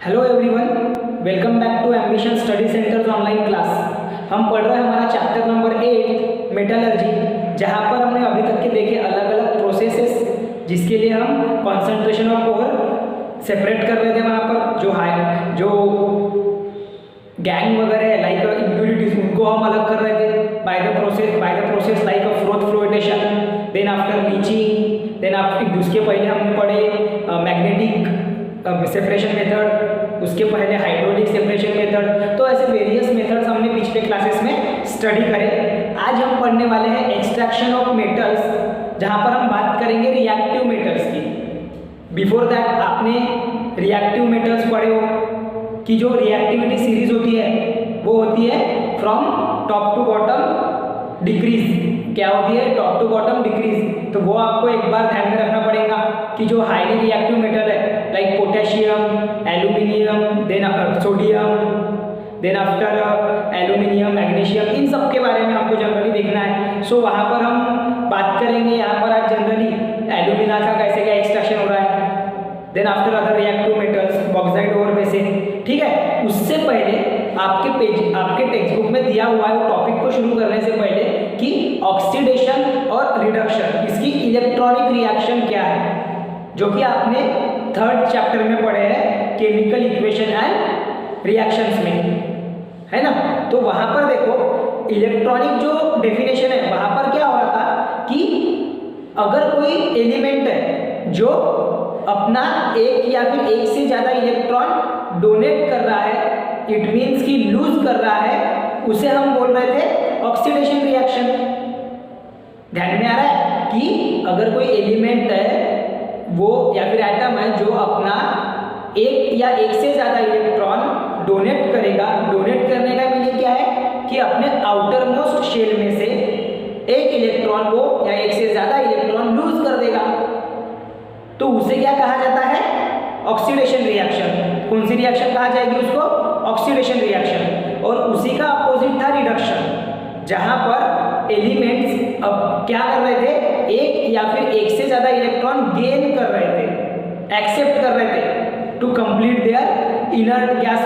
Hello everyone, welcome back to Ambition Study Centres online class. हम पढ़ रहे हैं हमारा चैप्टर नंबर 8 मेटलर्जी, जहां पर हमने अभी तक के देखे अलग अलग प्रोसेसेस, जिसके लिए हम कंसंट्रेशन ऑफ पावर सेपरेट कर रहे थे। वहाँ पर जो गैंग वगैरह है लाइक इम्प्यूरिटीज, उनको हम अलग कर रहे थे by the process like froth flotation, then after leaching, then after उसके पहले हमने पढ़े मैग्नेटिक सेपरेशन मेथड, उसके पहले हाइड्रोलिक सेपरेशन मेथड। तो ऐसे वेरियस मेथड्स हमने पिछले क्लासेस में स्टडी करे। आज हम पढ़ने वाले हैं एक्सट्रैक्शन ऑफ मेटल्स, जहां पर हम बात करेंगे रिएक्टिव मेटल्स की। बिफोर दैट आपने रिएक्टिव मेटल्स पढ़े हो कि जो रिएक्टिविटी सीरीज होती है वो होती है from top to bottom decrease. क्या होती है? Top to bottom decrease. तो वो आपको एक बार ध्यान में रखना पड़ेगा कि जो हाईली रिएक्टिव मेटल है like potassium, aluminium, then sodium, then after aluminium, magnesium, इन सब के बारे में हमको जनरली देखना है। सो वहाँ पर हम बात करेंगे। यहाँ पर आज जनरली एल्यूमिना का कैसे क्या एक्सट्रैक्शन हो रहा है, then after other reactive metals, bauxite और में से, ठीक है। उससे पहले आपके टेक्स्ट बुक में दिया हुआ है टॉपिक को शुरू करने से पहले कि ऑक्सीडेशन और रिडक्शन, इसकी इलेक्ट्रॉनिक रिएक्शन क्या है, जो कि आपने 3rd चैप्टर में पढ़े हैं केमिकल इक्वेशन एंड रिएक्शंस में, है ना। तो वहां पर देखो इलेक्ट्रॉनिक जो डेफिनेशन है, वहां पर क्या हो रहा था कि अगर कोई एलिमेंट है जो अपना एक या फिर एक से ज्यादा इलेक्ट्रॉन डोनेट कर रहा है, इट मीन्स कि लूज कर रहा है, उसे हम बोल रहे थे ऑक्सीडेशन रिएक्शन। ध्यान में आ रहा है कि अगर कोई एलिमेंट है वो या फिर एटम है जो अपना एक या एक से ज्यादा इलेक्ट्रॉन डोनेट करेगा, डोनेट करने का मीनिंग क्या है कि अपने आउटर मोस्ट शेल में से एक इलेक्ट्रॉन को या एक से ज्यादा इलेक्ट्रॉन लूज कर देगा, तो उसे क्या कहा जाता है? Oxidation reaction. कौन सी रिएक्शन कहा जाएगी उसको? Oxidation reaction. और उसी का अपोजिट था रिडक्शन, जहां पर एलिमेंट्स अब क्या कर रहे थे, एक या फिर एक से ज्यादा इलेक्ट्रॉन गेन कर रहे थे, एक्सेप्ट कर रहे थे to complete their inert gas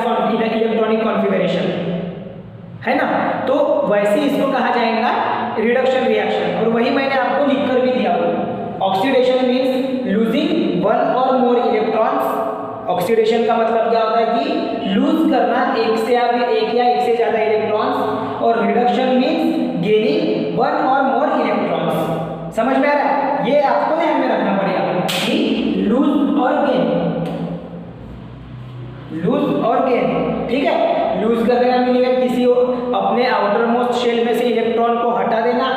electronic configuration, है ना। तो वैसे इसको कहा जाएगा रिडक्शन रिएक्शन। और वही मैंने आपको लिखकर भी दिया हुआ, ऑक्सीडेशन मीन्स लूजिंग वन और मोर इलेक्ट्रॉन्स। ऑक्सीडेशन का मतलब क्या होता है कि लूज करना एक या एक से ज्यादा इलेक्ट्रॉन्स, और रिडक्शन मीन्स गेनिंग वन और मोर इलेक्ट्रॉन्स। समझ में आ रहा है? ये आपको ध्यान में रखना पड़ेगा कि लूज और गेन, लूज और गेन, ठीक है। लूज करने का मीनिंग है किसी अपने आउटर मोस्ट शेल में से इलेक्ट्रॉन को हटा देना,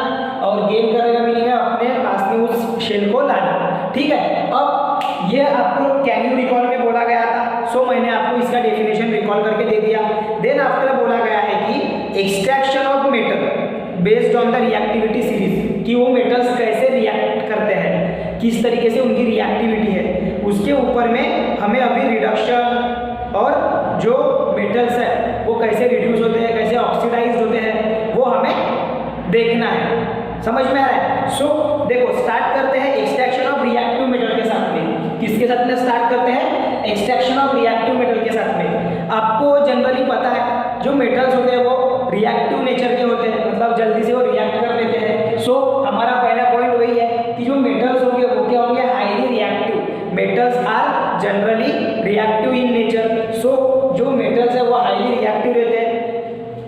और गेन करने का मीनिंग है अपने पास में उस शेल को लाना, ठीक है। अब ये आपको कैन यू रिकॉल में बोला गया था, सो मैंने आपको इसका डेफिनेशन रिकॉल करके दे दिया। देन आफ्टर बोला गया है कि extraction of metal based on the reactivity series, कि वो मेटल्स कैसे रिएक्ट करते हैं, किस तरीके से उनकी रिएक्टिविटी है, उसके ऊपर में हमें अभी रिडक्शन और जो मेटल्स है वो कैसे रिड्यूस होते हैं, कैसे ऑक्सीडाइज होते हैं, वो हमें देखना है। समझ में आ रहा है? सो देखो स्टार्ट करते हैं एक्सट्रैक्शन ऑफ रिएक्टिव मेटल के साथ में। किसके साथ में स्टार्ट करते हैं? एक्सट्रैक्शन ऑफ रिएक्टिव मेटल के साथ में। आपको जनरली पता है जो मेटल्स होते हैं वो रिएक्टिव नेचर के होते हैं, मतलब जल्दी से वो रिएक्ट कर लेते हैं। सो हमारा पहला पॉइंट वही है कि जो मेटल्स होंगे वो क्या होंगे? Highly reactive. Metals are generally reactive in nature. So जो मेटल्स है वो हाईली रिएक्टिव रहते हैं,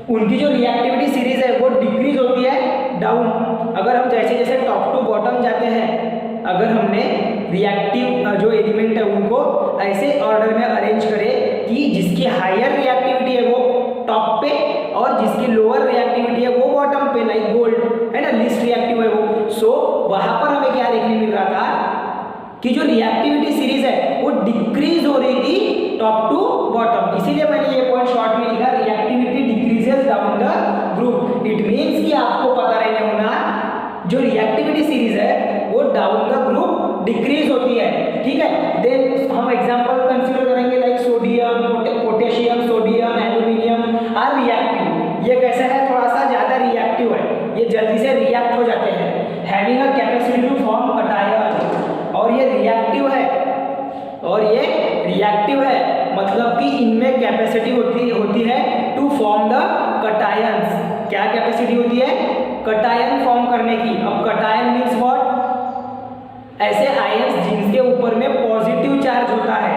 उनकी जो रिएक्टिविटी सीरीज है वो डिक्रीज होती है डाउन। अगर हम जैसे जैसे टॉप टू बॉटम जाते हैं, अगर हमने रिएक्टिव जो एलिमेंट है उनको ऐसे ऑर्डर में अरेंज करें कि जिसकी हायर रिएक्टिविटी है वो टॉप पे और जिसकी लोअर रिएक्टिविटी है वो बॉटम पे, लाइक गोल्ड है ना, लिस्ट रिएक्टिव है वो। सो वहां पर हमें क्या देखने मिल रहा था कि जो रिएक्टिविटी सीरीज है वो डिक्रीज हो रही थी टॉप टू बॉटम। इसीलिए मैंने ये पॉइंट शॉर्ट में लिखा, reactivity decreases down the group. It means कि आपको पता रहने होना जो रिएक्टिविटी सीरीज है वो डाउन द ग्रुप डिक्रीज होती है, ठीक है। देन हम एग्जांपल कंसीडर करेंगे like sodium, potassium, sodium, aluminium are reactive. ये कैसा है? थोड़ा सा ज्यादा रिएक्टिव है, ये जल्दी से रिएक्ट हो जाते हैं, having a capacity to form cation. और ये रिएक्टिव है, मतलब कि इनमें कैपेसिटी होती है टू फॉर्म द कटायंस। क्या कैपेसिटी होती है? कटायन फॉर्म करने की। अब कटायन मीन्स व्हाट? ऐसे आयंस जिनके ऊपर में पॉजिटिव चार्ज होता है,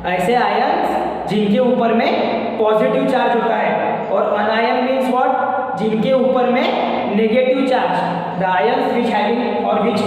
ऐसे आयंस जिनके ऊपर में पॉजिटिव चार्ज होता है। और अनायन मीन्स व्हाट? जिनके ऊपर में negative charge. The ions which having और which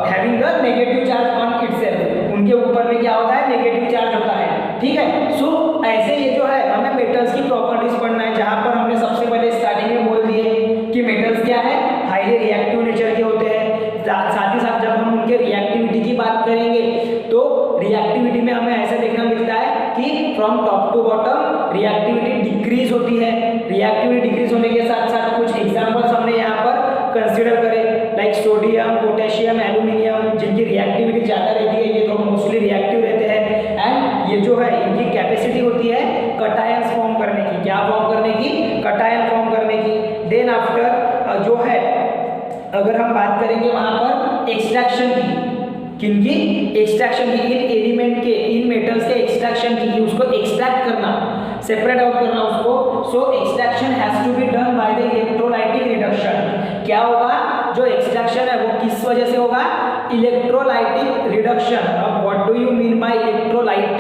having the negative charge on itself, उनके ऊपर में क्या होता है? नेगेटिव चार्ज होता है। ठीक है। सो ऐसे ये जो है हमें मेटल्स की प्रॉपर्टीज पढ़ना है, जहां पर हमने सबसे पहले स्टार्टिंग में बोल दिए कि मेटल्स क्या है? हाईली रिएक्टिव नेचर के होते हैं। साथ ही साथ जब हम उनके रिएक्टिविटी की बात करेंगे तो रिएक्टिविटी में हमें ऐसे देखना मिलता है कि from top to bottom reactivity decrease होती है। रिएक्टिविटी डिक्रीज होने के साथ साथ कुछ एग्जांपल्स हमने यहाँ पर कंसीडर करे, लाइक सोडियम, पोटेशियम, एल्यूमिनियम, जिनकी रिएक्टिविटी ज़्यादा रहती है, ये तो मोस्टली रिएक्टिव रहते हैं। एंड ये जो है इनकी कैपेसिटी होती है कटायंस फॉर्म करने की। क्या फॉर्म करने की? कटायन फॉर्म करने की। देन आफ्टर जो है अगर हम बात करेंगे वहां पर एक्सट्रैक्शन की, किनकी? एक्सट्रैक्शन की। इन एलिमेंट के, इन मेटल्स के एक्सट्रैक्शन की, उसको एक्सट्रैक्ट करना, सेपरेट आउट करना उसको। So extraction has to be done by the electrolytic reduction. क्या होगा? जो एक्सट्रैक्शन है वो किस वजह से होगा? Electrolytic reduction. अब what do you mean by electrolyte?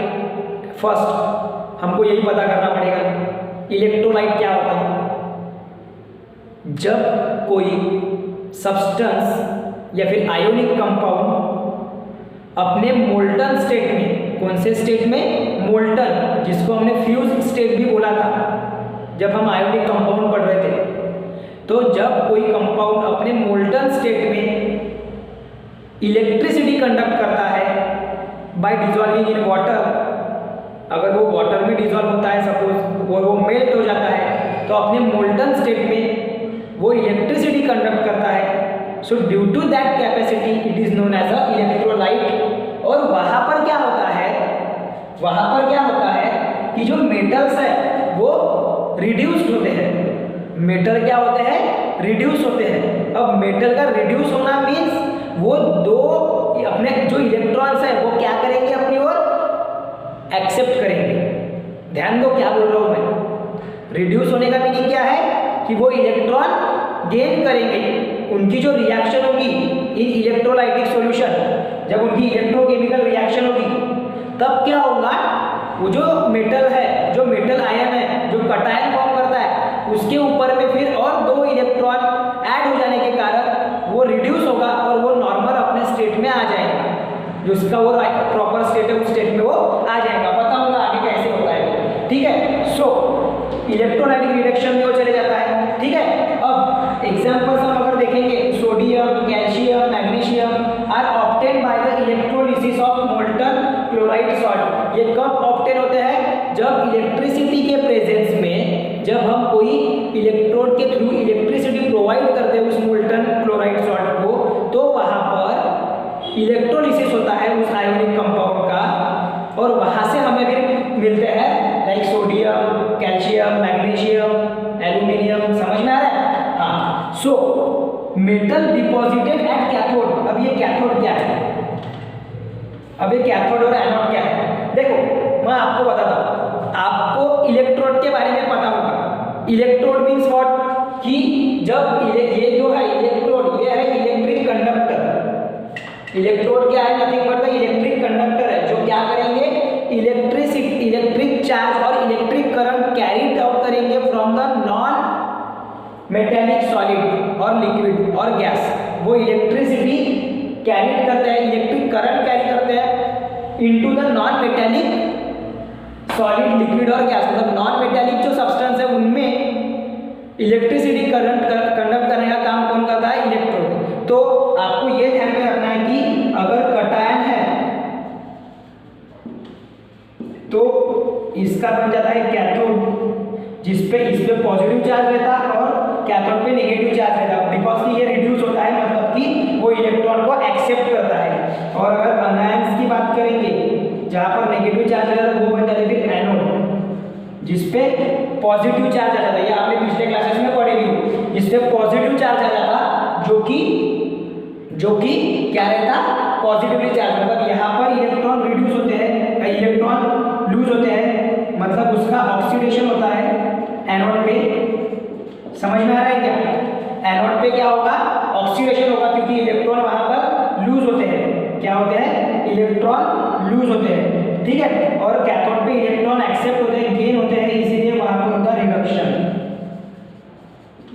First हमको यही पता करना पड़ेगा इलेक्ट्रोलाइट क्या होता है। जब कोई सब्सटेंस या फिर आयोनिक कंपाउंड अपने मोल्टन स्टेट में, कौन से स्टेट में? मोल्टन, जिसको हमने फ्यूज स्टेट भी बोला था जब हम आयोनिक कंपाउंड पढ़ रहे थे। तो जब कोई कंपाउंड अपने मोल्टन स्टेट में इलेक्ट्रिसिटी कंडक्ट करता है बाय डिसॉल्विंग इन वाटर, अगर वो वाटर में डिसॉल्व होता है, सपोज वो मेल्ट हो जाता है, तो अपने मोल्टन स्टेट में वो इलेक्ट्रिसिटी कंडक्ट करता है। So due to that capacity it is known as a electrolyte. और वहां पर क्या होता है? वहां पर क्या होता है कि जो मेटल्स है वो रिड्यूस्ड होते हैं। मेटल क्या होते हैं? रिड्यूस होते हैं। अब मेटल का रिड्यूस होना मीन्स वो दो अपने जो इलेक्ट्रॉन्स है वो क्या करेंगे? अपनी ओर एक्सेप्ट करेंगे। ध्यान दो क्या बोल रहा हूं मैं। रिड्यूस होने का मीनिंग क्या है? कि वो इलेक्ट्रॉन गेन करेंगे। उनकी जो रिएक्शन होगी इन इलेक्ट्रोलाइटिक सॉल्यूशन, जब उनकी इलेक्ट्रोकेमिकल रिएक्शन होगी तब क्या होगा? वो जो मेटल है, जो मेटल आयन है, जो कटायन फॉर्म करता है, उसके ऊपर में फिर और दो इलेक्ट्रॉन ऐड हो जाने के कारण वो रिड्यूस होगा और वो नॉर्मल अपने स्टेट में आ जाएगा। जो उसका वो प्रॉपर स्टेट है उस स्टेट में वो आ जाएगा। पता होगा आगे कैसे होता है। ठीक है। सो इलेक्ट्रोलाइटिक रिडक्शन में वो चले जाता है। ठीक है। अब एग्जांपल्स हम अगर देखेंगे, sodium, calcium, magnesium are obtain by the electrolysis of molten chloride salt. ये कब ऑब्टेन होते हैं? जब इलेक्ट्रिसिटी के प्रेजेंस में, जब हम कोई इलेक्ट्रोड के थ्रू इलेक्ट्रिसिटी प्रोवाइड करते हैं उस मोल्टन क्लोराइड सॉल्ट को, तो वहां पर इलेक्ट्रोलिसिस होता है उस आयोनिक कंपाउंड का, और वहां से हमें फिर मिलते हैं like sodium, calcium, magnesium, aluminium. समझ में आ रहा है? हाँ। So metal deposited at cathode. अब ये कैथोड क्या है? अब ये कैथोड और एनोड क्या है? देखो मैं आपको बताता हूँ। आपको इलेक्ट्रोड के बारे में पता होगा। Electrode means what? कि जब ये जो है इलेक्ट्रोड, ये है इलेक्ट्रिक कंडक्टर। इलेक्ट्रोड क्या है? Nothing but the electric conductor है, जो क्या करेंगे? इलेक्ट्रिक चार्ज और इलेक्ट्रिक करंट कैरीड आउट करेंगे from the non metallic solid और लिक्विड और गैस। वो इलेक्ट्रिसिटी कैरी करते हैं, इलेक्ट्रिक करंट कैरी करते हैं into the non metallic solid, liquid और गैस। मतलब नॉन मेटेलिक जो सब्सटेंस है उनमें इलेक्ट्रिसिटी करंट कंडक्ट करने का काम कौन करता है? इलेक्ट्रोड। तो आपको ये ध्यान में रखना है कि अगर कटायन है तो इसका बन जाता है कैथोड, जिसपे इस पे पॉजिटिव चार्ज रहता है और कैथोड पे नेगेटिव चार्ज रहता है। बिकॉज कि ये रिड्यूस होता है, मतलब कि वो इलेक्ट्रॉन को एक्सेप्ट करता है। और अगर अनायंस की बात करेंगे, जहां पर नेगेटिव चार्ज रहता है वो बन जाता है फिर एनोड, जिसपे पॉजिटिव चार्ज आ जाता है। ये आपने पिछले क्लासेस में पढ़े भी, जिसपे पॉजिटिव चार्ज आ जाता, जो कि क्या रहता? Positively charge. मतलब यहाँ पर इलेक्ट्रॉन रिड्यूस होते हैं, इलेक्ट्रॉन लूज होते हैं, मतलब उसका ऑक्सीडेशन होता है एनोड पे। समझ में आ रहा है क्या? एनोड पे क्या होगा? ऑक्सीडेशन होगा, क्योंकि इलेक्ट्रॉन वहां पर लूज होते हैं। क्या होते हैं? इलेक्ट्रॉन लूज होते हैं, ठीक है। और कैथोड पे इलेक्ट्रॉन एक्सेप्ट होते हैं, गेन होते हैं, इसीलिए वहां पर होता है रिडक्शन।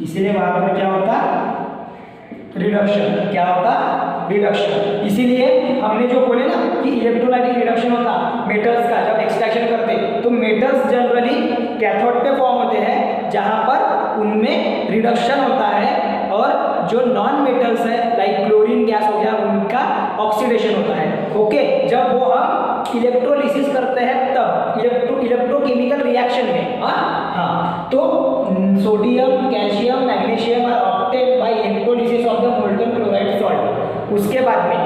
इसीलिए वहां पर क्या होता? रिडक्शन। क्या होता? रिडक्शन। इसीलिए हमने जो बोले ना कि इलेक्ट्रोलाइटिक रिडक्शन होता मेटल्स का जब एक्सट्रैक्शन करते, तो मेटल्स जनरली कैथोड पे फॉर्म होते हैं जहां पर उनमें रिडक्शन होता है, और जो नॉन मेटल्स है लाइक क्लोरीन गैस हो गया, उनका ऑक्सीडेशन होता है। ओके, जब वो हम इलेक्ट्रोलिसिस करते हैं तब इलेक्ट्रोकेमिकल रिएक्शन में, हाँ, तो sodium, calcium, magnesium are obtained by electrolysis of the molten chloride salt. उसके बाद में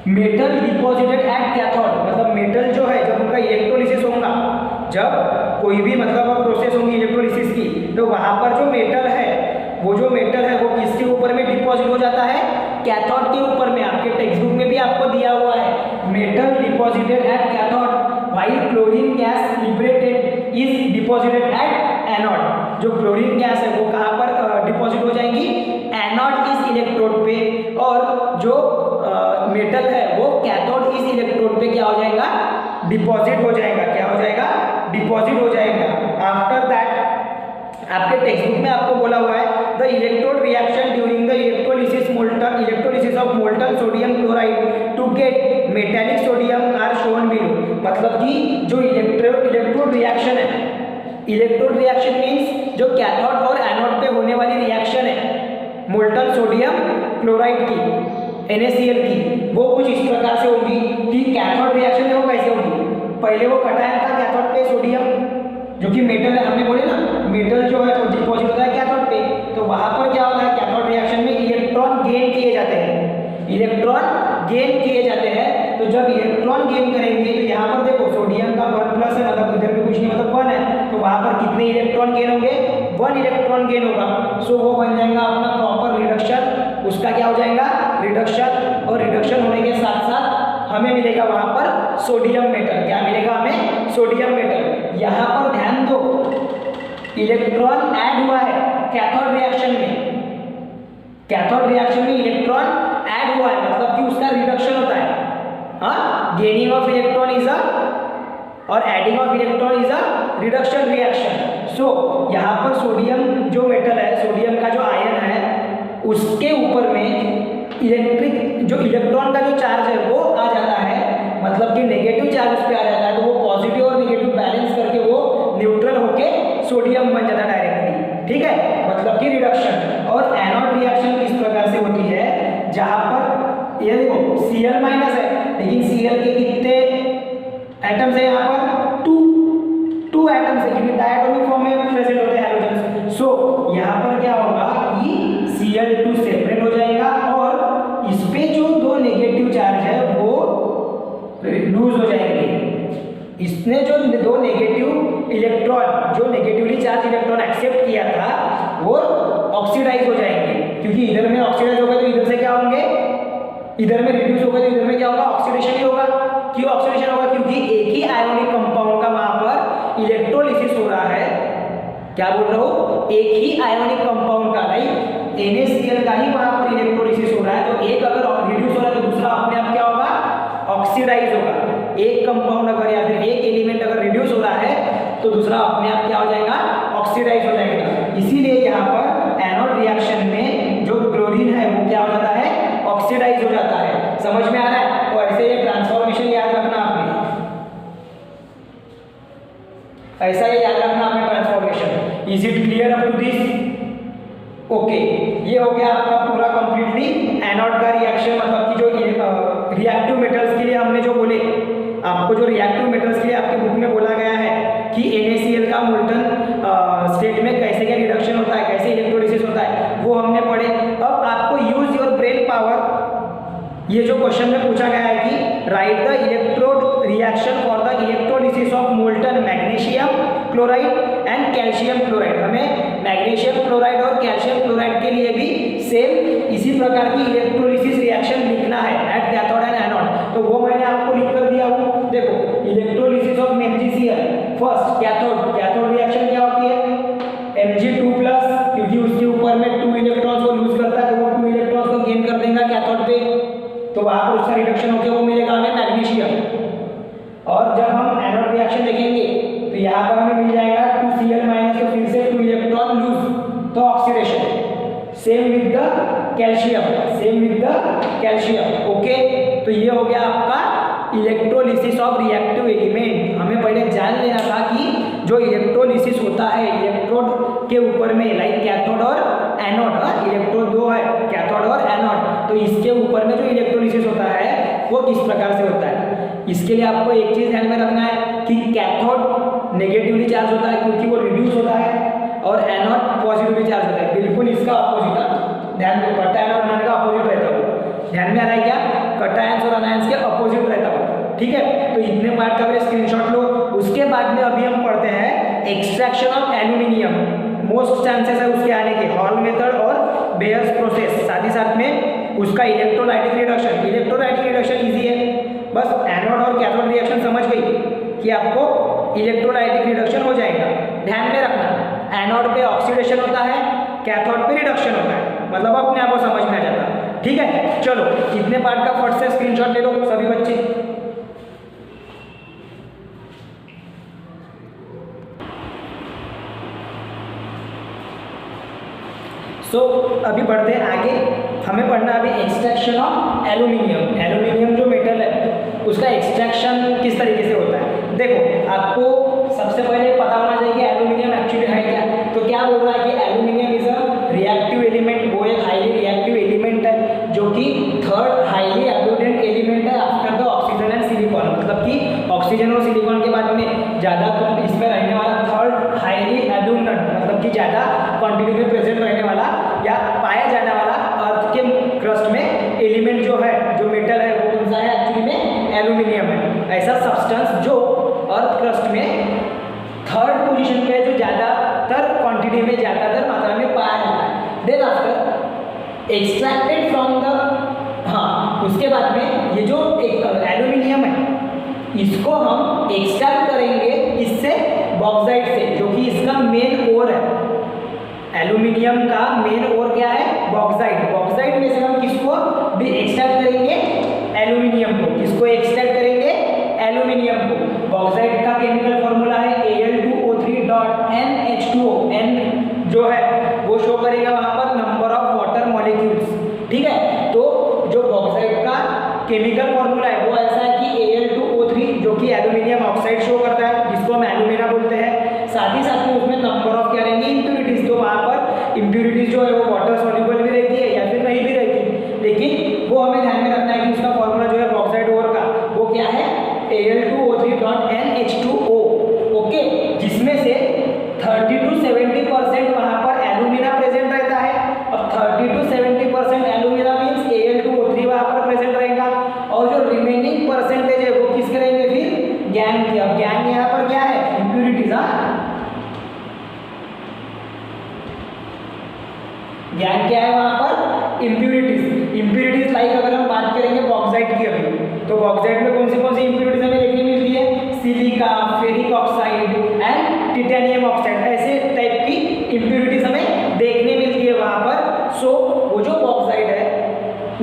मेटल डिपॉजिटेड एट कैथोड, मतलब मेटल जो है जब उनका इलेक्ट्रोलिसिस होगा, जब कोई भी मतलब प्रोसेस होगी इलेक्ट्रोलिसिस की, तो वहां पर जो मेटल है वो किसके ऊपर में डिपॉजिट हो जाता है? कैथोड के ऊपर में। आपके टेक्स्ट बुक में भी आपको दिया हुआ है, metal deposited at cathode while chlorine gas liberated is deposited at anode. जो क्लोरीन गैस है वो कहाँ पर डिपॉजिट हो जाएंगी? एनोड इस इलेक्ट्रोड पे, और जो मेटल है वो कैथोड इस इलेक्ट्रोड पे क्या हो जाएगा? डिपॉजिट हो जाएगा। क्या हो जाएगा? डिपॉजिट हो जाएगा। आफ्टर दैट आपके टेक्स्ट बुक में आपको बोला हुआ है the electrode reaction during the electrolysis of molten sodium chloride to get metallic sodium are shown below. मतलब कि जो इलेक्ट्रोड रिएक्शन है, इलेक्ट्रोड रिएक्शन मीन्स जो कैथोड और एनोड पे होने वाली रिएक्शन है मोल्टन सोडियम क्लोराइड की, NaCl की, वो कुछ इस प्रकार से होगी कि कैथोड रिएक्शन में वो कैसे होगी? पहले वो कटायन था कैथोड पे सोडियम, जो कि मेटल है, हमने बोले ना मेटल जो है वो डिपॉजिट होता है कैथोड पे, तो वहां पर क्या होता है? कैथोड रिएक्शन में इलेक्ट्रॉन गेन किए जाते हैं। इलेक्ट्रॉन गेन किए जाते हैं, तो जब इलेक्ट्रॉन गेन करेंगे तो यहाँ पर देखो सोडियम का 1+ है, मतलब इधर पे कुछ नहीं, मतलब 1 है, तो वहां पर कितने इलेक्ट्रॉन गेन होंगे? 1 इलेक्ट्रॉन गेन होगा। सो वो बन जाएगा अपना प्रॉपर रिडक्शन। उसका क्या हो जाएगा? रिडक्शन। और रिडक्शन होने के साथ साथ हमें मिलेगा वहां पर सोडियम मेटल। क्या मिलेगा हमें? Sodium metal. यहाँ पर ध्यान दो, इलेक्ट्रॉन ऐड हुआ है कैथोड रिएक्शन में। कैथोड रिएक्शन में इलेक्ट्रॉन ऐड हुआ है, मतलब कि उसका रिडक्शन होता है। हाँ, gaining of electron is a और adding of electron is a reduction reaction. So यहाँ पर सोडियम जो मेटल है, सोडियम का जो आयन है, उसके ऊपर में जो इलेक्ट्रॉन का जो चार्ज है वो आ जाता है, मतलब कि नेगेटिव चार्ज उस पर आ जाता है, तो वो पॉजिटिव और नेगेटिव बैलेंस करके वो न्यूट्रल होके सोडियम बन जाता है डायरेक्टली, ठीक है, मतलब कि रिडक्शन। और एनोड रिएक्शन किस प्रकार से होती है? जहां पर ये देखो Cl- है, लेकिन Cl के कितने एटम्स है? यहाँ पर टू एटम्स है, क्योंकि डायटोमिक फॉर्म में प्रेजेंट होते हैं हैलोजन। सो यहाँ पर क्या होगा कि Cl2 सेपरेट हो जाएगा, और इस पे जो 2 नेगेटिव चार्ज है वो लूज हो जाएंगे। इसने जो 2 नेगेटिव इलेक्ट्रॉन, जो नेगेटिवली चार्ज इलेक्ट्रॉन एक्सेप्ट किया था, वो ऑक्सीडाइज हो जाएंगे, क्योंकि इधर में ऑक्सीडाइज होगा तो इधर से क्या होंगे? इधर में रिड्यूस होगा तो इधर में क्या होगा? ऑक्सीडेशन ही होगा। क्यों ऑक्सीडेशन होगा? क्योंकि एक ही आयोनिक कंपाउंड का वहां पर इलेक्ट्रोलिसिस हो रहा है। क्या बोल रहा हूँ? एक ही आयोनिक कंपाउंड का, राइट, NaCl का ही वहां पर इलेक्ट्रोलिसिस हो रहा है, तो एक अगर रिड्यूस हो रहा है तो दूसरा अपने आप क्या होगा? ऑक्सीडाइज होगा। एक कंपाउंड अगर या फिर एक एलिमेंट अगर रिड्यूस हो रहा है तो दूसरा अपने आप क्या हो जाएगा? ऑक्सीडाइज हो जाएगा। इसीलिए यहाँ पर एनोड रिएक्शन में जो क्लोरीन है वो क्या हो जाता है? ऑक्सीडाइज हो जाता है। समझ में आ रहा है? तो ऐसे ये ट्रांसफॉर्मेशन याद रखना आपने, ऐसा ये याद रखना आपने transformation. Is it clear up to this? Okay, ये हो गया आपका पूरा कंप्लीटली एनोड का रिएक्शन, मतलब कि जो रिएक्टिव मेटल्स के लिए हमने जो बोले, आपको जो रिएक्टिव मेटल्स के लिए आपके बुक में बोला गया है कि NaCl का मोल्टन स्टेट में कैसे क्या रिडक्शन होता है, कैसे इलेक्ट्रोलिसिस होता है, वो हमने पढ़े। अब आपको यूज योर ब्रेन पावर, ये जो क्वेश्चन में पूछा गया है कि right the electrode reaction for the electrolysis of molten magnesium chloride and calcium chloride. हमें मैग्नीशियम क्लोराइड और कैल्शियम क्लोराइड के लिए भी सेम इसी प्रकार की इलेक्ट्रोलिसिस रिएक्शन लिखना है एट कैथोड एंड एनोड। तो वो मैंने आपको लिख कर दिया हूँ। देखो तो वहाँ पर उसका रिडक्शन होकर वो मिलेगा हमें मैग्नीशियम। और जब हम एनोड रिएक्शन देखेंगे तो यहाँ पर हमें मिल जाएगा 2Cl- तो फिर से 2 इलेक्ट्रॉन लूज, तो oxidation. Same with the calcium, same with the calcium. Okay, तो ये हो गया आपका इलेक्ट्रोलिसिस ऑफ रिएक्टिव एलिमेंट। हमें पहले जान लेना था कि जो इलेक्ट्रोलिसिस होता है इलेक्ट्रोड के ऊपर में, लाइक कैथोड और एनोड, इलेक्ट्रोड दो है, कैथोड और एनोड, तो इसके ऊपर में जो इलेक्ट्रोलिसिस होता है वो किस प्रकार से होता है। इसके लिए आपको एक चीज ध्यान में रखना है कि कैथोड नेगेटिवली चार्ज होता है क्योंकि वो रिड्यूस होता है, और एनोड पॉजिटिवली चार्ज होता है, बिल्कुल इसका अपोजिट है। ध्यान दो, कटायन और अनायन का अपोजिट रहता है। ध्यान में आ रहा है क्या? कटायंस और अनायंस के अपोजिट रहता है। ठीक है, तो इतने पार्ट का स्क्रीनशॉट लो। उसके बाद में अभी हम पढ़ते हैं extraction of aluminium. Most chances है उसके आने के, हॉल मेथड और बेयर्स प्रोसेस, साथ ही साथ में उसका electrolytic reduction. Electrolytic reduction easy है, बस एनोड और कैथोड रिएक्शन समझ गई कि आपको इलेक्ट्रोलाइटिक रिडक्शन हो जाएगा। ध्यान में रखना, एनोड पे ऑक्सीडेशन होता है, कैथोड पे रिडक्शन होता है, मतलब अपने आप को समझ में आ जाता है। ठीक है, चलो इतने पार्ट का फट से स्क्रीनशॉट ले लो सभी बच्चे। अभी बढ़ते हैं आगे। हमें पढ़ना अभी एक्सट्रैक्शन ऑफ एल्यूमिनियम। एल्यूमिनियम जो मेटल है उसका एक्सट्रैक्शन किस तरीके से होता है। देखो, आपको सबसे पहले पता होना चाहिए कि एल्यूमिनियम एक्चुअली है क्या। तो क्या बोल रहा है कि aluminium is a reactive element. वो एक हाईली रिएक्टिव एलिमेंट है जो कि थर्ड हाईली एब्यूडेंट एलिमेंट है after the oxygen and silicon. मतलब कि ऑक्सीजन और सिलिकॉन के बाद में ज़्यादा इसमें रहने वाला थर्ड हाईली एब्यूडेंट, मतलब कि ज़्यादा क्वांटिटी में प्रेजेंट रहने वाला या पाया जाने वाला अर्थ के क्रस्ट में एलिमेंट जो है, जो मेटल है, वो कौन सा है? एक्चुअली में एल्यूमिनियम है। ऐसा सब्सटेंस जो अर्थ क्रस्ट में थर्ड पोजीशन पे, जो ज़्यादातर क्वांटिटी में, ज़्यादातर मात्रा में पाया जाता है। Then after extracted from the, उसके बाद में ये जो एल्यूमिनियम है इसको हम एक्सट्रैक्ट करेंगे इससे, बॉक्साइट से, जो कि इसका मेन ओर है। एल्यूमिनियम का मेन ओर क्या है? बॉक्साइट। बॉक्साइट में से हम किसको भी एक्सट्रैक्ट करेंगे? एल्यूमिनियम को। किसको एक्सट्रैक्ट करेंगे? एल्यूमिनियम को। बॉक्साइट का केमिकल फॉर्मूला है Al2O3.NH2O। N जो है वो शो करेगा वहां पर नंबर ऑफ वाटर मॉलिक्यूल्स। ठीक है, तो जो बॉक्साइट का केमिकल फॉर्मूला है वो ऐसा है कि Al2O3 जो कि एल्यूमिनियम ऑक्साइड शो करता है, जिसको हम एल्यूमिना बोलते हैं। साथ ही साथ में उसमें नंबर ऑफ क्या रहेंगे? इम्प्यूरिटीज। तो वहाँ पर इम्प्यूरिटीज जो है वो वाटर सॉल्युबल भी रहती है या फिर नहीं भी रहती, लेकिन वो हमें ध्यान में रखना है कि उसका फॉर्मूला जो है बॉक्साइट ओर का वो क्या है? Al2O3.NH2O। ओके, जिसमें से 30 to 70% वहाँ पर एल्यूमिना प्रेजेंट रहता है। अब 30 to 70% एल्यूमिना मीन्स Al2O3 वहाँ पर प्रेजेंट रहेगा, और जो रिमेनिंग परसेंटेज है वो किसके रहेंगे? फिर गैंग के। अब गैंग यहाँ पर क्या है? इम्प्यूरिटीज। गैंग क्या है वहां पर? इम्प्यूरिटीज। इम्प्यूरिटीज लाइक अगर हम बात करेंगे बॉक्साइट की अभी, तो बॉक्साइट में कौन सी इम्प्यूरिटीज हमें देखने मिलती है? Silica, ferric oxide and titanium oxide. ऐसे टाइप की इम्प्यूरिटीज हमें देखने मिलती है वहां पर। सो वो जो बॉक्साइट है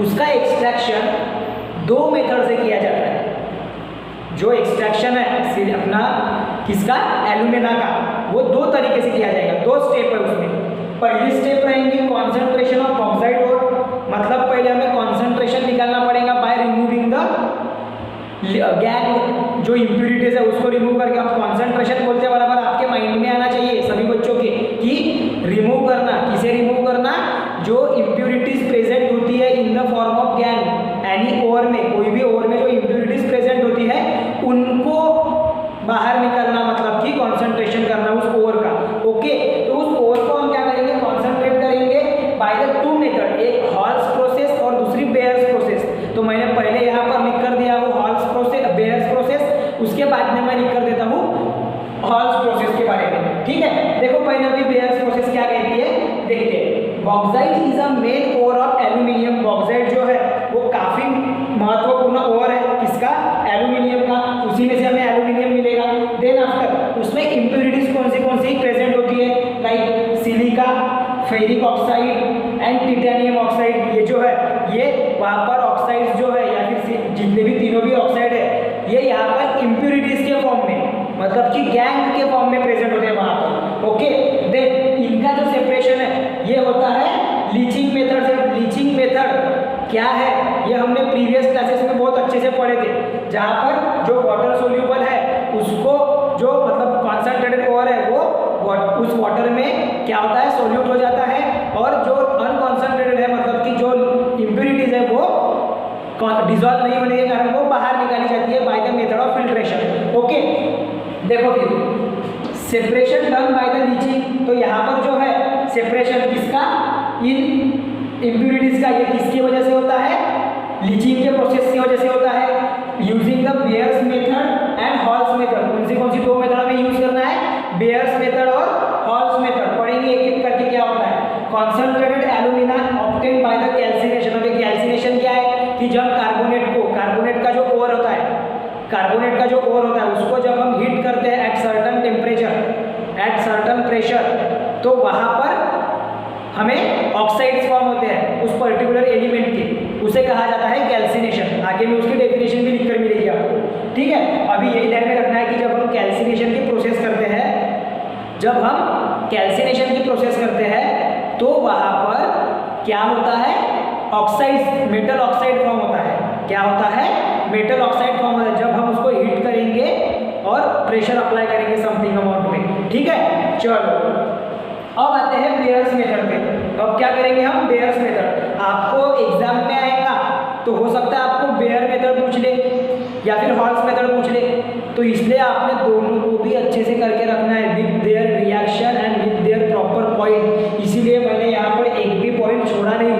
उसका एक्सट्रैक्शन दो मेथड से किया जाता है। जो एक्सट्रैक्शन है अपना किसका? एल्यूमिना का, वो दो तरीके से किया जाएगा। दो स्टेप है उसमें। पहली स्टेप रहेंगी कॉन्सेंट्रेशन ऑफ बॉक्साइट ओर, मतलब पहले हमें कॉन्सेंट्रेशन निकालना पड़ेगा बाय रिमूविंग द गैंग। जो इम्प्यूरिटीज है उसको रिमूव करके, हम कॉन्सेंट्रेशन बोलते हैं बराबर आपके माइंड में आना चाहिए सभी बच्चों के कि रिमूव करना। किसे रिमूव करना? जो इम्प्यूरिटीज प्रेजेंट होती है in the form of gangue, any ore में, कोई भी ओर में जो इम्प्यूरिटीज प्रेजेंट होती है उनको बाहर निकालना, मतलब कि कॉन्सेंट्रेशन करना उस ओर का। ओके, तो उस ओर को हम क्या करेंगे? कॉन्सेंट्रेट करेंगे बाय द टू मेथड, एक हॉल्स प्रोसेस और दूसरी बेयर्स प्रोसेस। तो मैंने पहले यहाँ पर लिख कर दिया वो हॉल्स प्रोसेस, बेयर्स प्रोसेस, उसके बाद में मैं लिख कर देता हूँ हॉल्स प्रोसेस के बारे में। ठीक है, देखो पहले अभी बेयर्स प्रोसेस क्या कहती है देखते हैं। Bauxite is a main ore of aluminium. Bauxite जो है वो काफी महत्वपूर्ण ओर है किसका? एल्यूमिनियम का। उसी में से हमें एल्यूमिनियम मिलेगा। देन आफ्टर उसमें इम्प्यूरिटीज कौन सी प्रेजेंट होती है? Like silica, ferric oxide and titanium oxide. ये जो है ये वहाँ पर ऑक्साइड्स जो है मतलब कि गैंग के फॉर्म में प्रेजेंट होते हैं वहाँ पर। ओके, देन इनका जो सेपरेशन है ये होता है लीचिंग मेथड से। लीचिंग मेथड क्या है ये हमने प्रीवियस क्लासेस में बहुत अच्छे से पढ़े थे, जहाँ पर जो वाटर सोल्यूबल है उसको जो मतलब कॉन्सेंट्रेटेड ओवर है वो उस वाटर में क्या होता है सोल्यूट हो जाता है, और जो अनकॉन्सेंट्रेटेड है मतलब कि जो इम्प्यूरिटीज है वो डिजॉल्व नहीं होने के कारण वो बाहर निकाली जाती है by the method of filtration. Okay, देखो फिर separation done by the leaching, तो यहाँ पर जो है सेपरेशन किसका, इन इम्प्यूरिटीज का, ये किसकी वजह से होता है, लीचिंग के प्रोसेस की वजह से होता है, using the Bayer's method and Hall's method. कौन सी दो मेथड हमें यूज करना है, बेयर्स मेथड और हॉल्स मेथड। पढ़ेंगे एक एक करके क्या होता है। Concentrated alumina obtain by the calcination. अब कैल्सिनेशन क्या है कि जब कार्बोनेट का जो ओर होता है, कार्बोनेट का जो ओर होता है उसको जब हम हीट करते हैं at certain temperature, at certain pressure, तो वहाँ पर हमें ऑक्साइड्स फॉर्म होते हैं उस पर्टिकुलर एलिमेंट के, उसे कहा जाता है कैल्सिनेशन। आगे में उसकी डेफिनेशन भी लिखकर मिलेगी आपको, ठीक है। अभी यही ध्यान में रखना है कि जब हम कैल्सिनेशन की प्रोसेस करते हैं, जब हम कैल्सिनेशन की प्रोसेस करते हैं तो वहाँ पर क्या होता है, ऑक्साइड, मेटल ऑक्साइड फॉर्म होता है। क्या होता है, मेटल ऑक्साइड फॉर्म होता है जब हम उसको हीट करेंगे और प्रेशर अप्लाई करेंगे समथिंग अमाउंट में, ठीक है। चलो अब आते हैं बेयर्स मेथड पे। अब क्या करेंगे हम, बेयर्स मेथड। आपको एग्जाम में आएगा तो हो सकता है आपको बेयर मेथड पूछ ले या फिर हॉल्स मेथड पूछ ले, तो इसलिए आपने दोनों को भी अच्छे से करके रखना है with their reaction and with their proper point. इसीलिए मैंने यहाँ पर एक भी पॉइंट छोड़ा नहीं,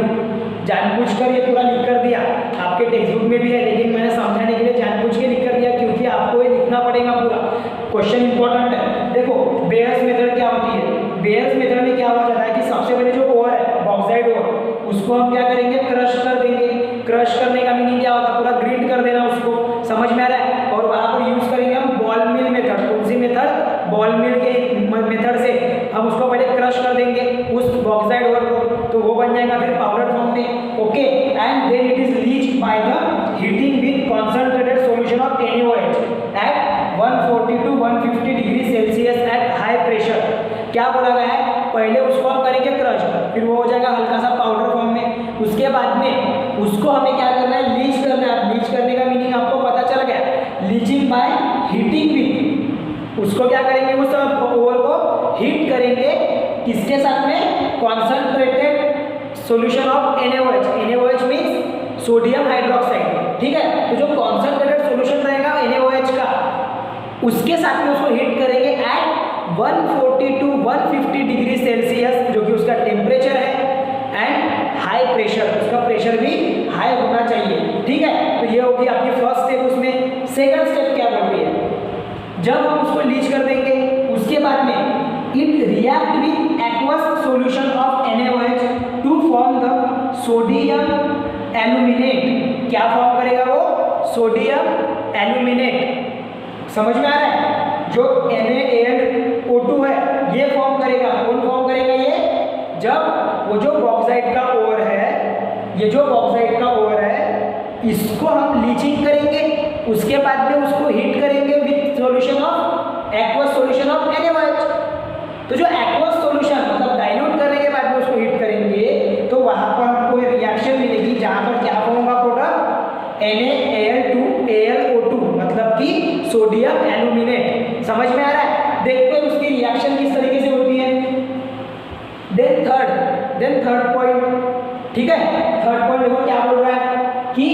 जानबूझकर ये पूरा लिख कर दिया। आपके टेक्स्ट बुक में भी है लेकिन मैंने समझाने के लिए जानबूझ के लिख कर दिया, क्योंकि आपको ये लिखना पड़ेगा पूरा, क्वेश्चन इंपॉर्टेंट है। देखो बेयर्स मेथड क्या होती है, बेयर्स मेथड में क्या हो जाता है कि सबसे पहले जो ओर है बॉक्साइड ओर, उसको हम क्या करेंगे, क्रश कर देंगे। क्रश करने का मीनिंग क्या होता है, पूरा ग्रिंड कर देना उसको, समझ में आ रहा है। और वहाँ पर यूज करेंगे हम बॉल मिल मेथड। कौन सी मेथड, बॉल मिल के मेथड से हम उसको पहले क्रश कर देंगे उस बॉक्साइड ओर को, तो वो बन जाएगा फिर पाउडर फॉर्म में। Okay, and then it is leached by the heating with concentrated solution of NaOH at 140 to 150 degree Celsius at high pressure. क्या बोला गया है, पहले उसको हम करेंगे क्रश, फिर वो हो जाएगा हल्का सा पाउडर फॉर्म में। उसके बाद में उसको हमें क्या करना है, लीच करना है। लीच करने का मीनिंग आपको पता चल गया, लीचिंग बाय हीटिंग विद, उसको क्या करेंगे, उस ओवर को हीट करेंगे किसके साथ में, concentrated solution of NaOH। NaOH means sodium hydroxide, ठीक है। तो जो कॉन्सेंट्रेटेड सॉल्यूशन रहेगा NaOH का, उसके साथ में उसको हीट करेंगे एट 140 to 150 डिग्री सेल्सियस, जो कि उसका टेम्परेचर है, एंड हाई प्रेशर, उसका प्रेशर भी हाई होना चाहिए, ठीक है। तो ये होगी आपकी फर्स्ट स्टेप। उसमें सेकंड स्टेप क्या बोलती है, जब हम उसको लीच कर देंगे उसके बाद में it react with aqueous solution of NaOH to form the sodium aluminate. क्या फॉर्म करेगा वो, सोडियम एल्यूमिनेट। समझ में आ रहा है, जो NaAlO2 है ये फॉर्म करेगा। कौन फॉर्म करेगा ये, जब वो जो बॉक्साइड का ओर है, ये जो बॉक्साइड का ओर है इसको हम लीचिंग करेंगे, उसके बाद में उसको हीट करेंगे with solution of aqueous solution of NaOH। तो जो एक्वस सॉल्यूशन मतलब डाइल्यूट करने के बाद में उसको हीट करेंगे तो वहां पर हमको रिएक्शन मिलेगी जहां पर क्या होगा प्रोडक्ट, NaAl2AlO2 मतलब कि सोडियम एल्यूमिनेट। समझ में आ रहा है, देखते हैं उसकी रिएक्शन किस तरीके से होती है। देन थर्ड पॉइंट, ठीक है। थर्ड पॉइंट देखो क्या बोल रहा है कि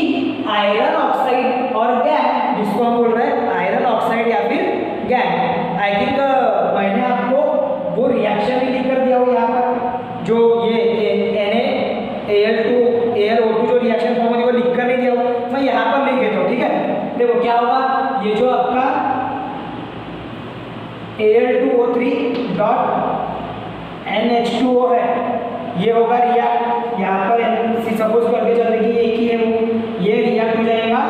आयरन ऑक्साइड और गैंग, जिसको हम बोल रहे हैं आयरन ऑक्साइड या फिर गैंग। आई थिंक मैंने आपको वो रिएक्शन भी लिख कर दिया हो यहाँ पर, जो ये NaAl2AlO2 जो रिएक्शन फॉर्म होती है वो लिख कर नहीं दिया हो, मैं यहाँ पर लिख देता हूँ, ठीक है। देखो क्या होगा, ये जो आपका Al2O3 डॉट NH2O है ये होगा रिएक्ट, यहाँ पर सपोज करके चलते कि एक ही है वो, ये रिएक्ट हो जाएगा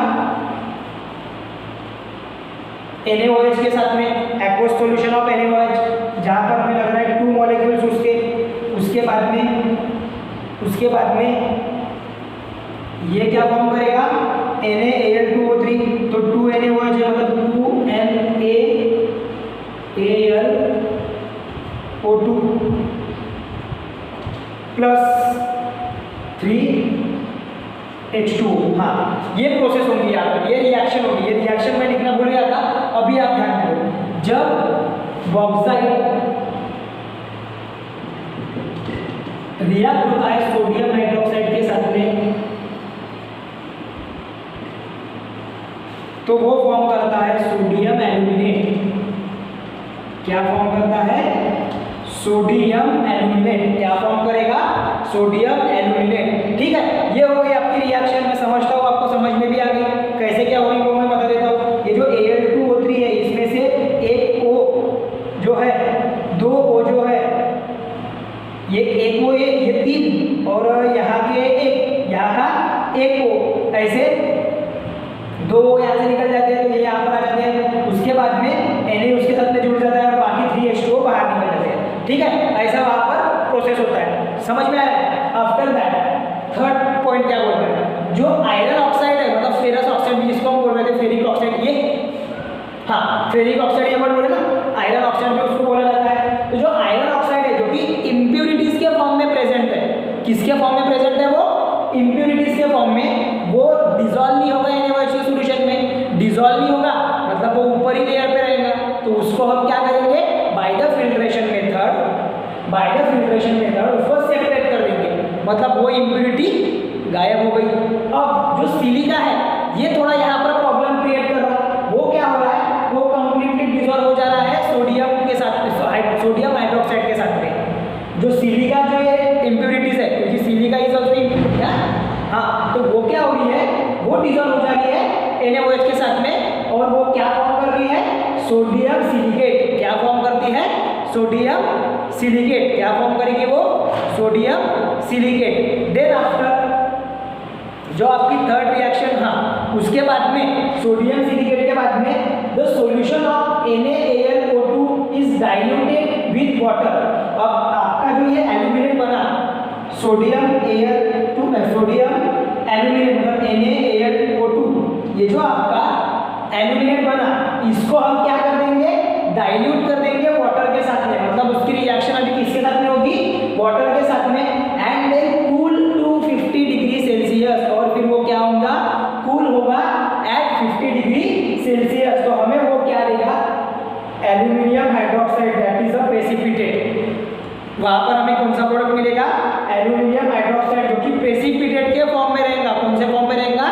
NaOH के साथ में, एक्वस सॉल्यूशन ऑफ NaOH, जहाँ पर हमें लग रहा है 2 मॉलिक्यूल्स उसके बाद में ये क्या फॉर्म करेगा, NaAl2O3, तो 2 NaOH है मतलब 2Na ये प्रोसेस होगी यहाँ पर, ये रिएक्शन होगी। ये रिएक्शन में लिखना भूल गया था, अभी आप ध्यान दो। जब बॉक्साइट रिएक्ट होता है सोडियम हाइड्रोक्साइड के साथ में, तो वो फॉर्म करता है सोडियम एल्यूमिनेट। क्या फॉर्म करता है? Sodium aluminate. क्या फॉर्म करेगा? Sodium aluminate. ठीक है, ये हो गई आपकी रिएक्शन। मैं समझता हूँ आपको समझ में भी आ गई कैसे क्या हो रही वो मैं बता देता हूँ। ये जो Al2O3 है, इसमें से एक O जो है, दो O जो है, ये एक O ये तीन, और यहाँ के एक, यहाँ का एक O, ऐसे दो यहाँ से निकल जाते हैं, तो ये यहाँ पर आ जाते हैं। उसके बाद में Na उसके साथ में जुड़ जाता है और बाकी 3H2O बाहर निकल जाते हैं। ठीक है, ऐसा वहाँ पर प्रोसेस होता है। समझ में आ रहा है? आफ्टर दैट थर्ड पॉइंट क्या बोल रहे हैं? जो आयरन ऑक्साइड है, मतलब फेरस ऑक्साइड जिसको हम बोल रहे थे, फेरिक ऑक्साइड, ये हाँ फेरिक ऑक्साइड ये वर्ड बोले ना, आयरन ऑक्साइड जो उसको बोला जाता है। तो जो आयरन ऑक्साइड है, जो कि इम्प्योरिटीज के फॉर्म में प्रेजेंट है, किसके फॉर्म में प्रेजेंट है? वो इम्प्योरिटीज के फॉर्म में। वो डिसॉल्व नहीं होगा NaOH सॉल्यूशन में, डिसॉल्व नहीं होगा, मतलब वो ऊपर ही लेयर पे रहेगा। तो उसको हम क्या करेंगे? बाय द फिल्ट्रेशन मेथड उसको सेपरेट कर देंगे, मतलब वो इम्प्योरिटी गायब हो गई। अब जो सिलिका है, ये थोड़ा यहाँ पर प्रॉब्लम क्रिएट कर रहा है। वो क्या हो रहा है? वो कंप्लीटली डिसॉल्व हो जा रहा है सोडियम के साथ, सोडियम हाइड्रोक्साइड के साथ में। जो सिलिका जो ये इम्प्योरिटीज है, क्योंकि सिलिका इज आल्सो इम्प्योरिटी, हाँ, तो वो क्या हो रही है? वो डिसॉल्व हो जा रही है NaOH के साथ में, और वो क्या फॉर्म कर रही है? Sodium silicate. क्या फॉर्म करती है? Sodium silicate. क्या फॉर्म करेगी वो? Sodium silicate. देन आफ्टर जो आपकी थर्ड रिएक्शन, हाँ, उसके बाद में सोडियम सिलिकेट के बाद में the solution of NaAlO2 is diluted with water. अब आपका जो ये एल्यूमिनेट बना, सोडियम सोडियम एल्यूमिनेट मतलब NaAlO2, ये जो आपका एल्यूमिनेट बना, इसको हम क्या कर देंगे? डाइल्यूट कर देंगे वाटर के साथ में। मतलब उसकी रिएक्शन अभी किसके साथ में होगी? वाटर के साथ में। And then cool to 50 degree Celsius, और फिर वो क्या होगा? कूल होगा एट 50 डिग्री सेल्सियस। तो हमें वो क्या देगा? Aluminium hydroxide, that is a precipitate. वहां पर हमें कौन सा प्रोडक्ट मिलेगा? एल्यूमिनियम हाइड्रोक्साइड, जो कि प्रेसिपिटेट के फॉर्म में रहेगा। कौन से फॉर्म में रहेगा?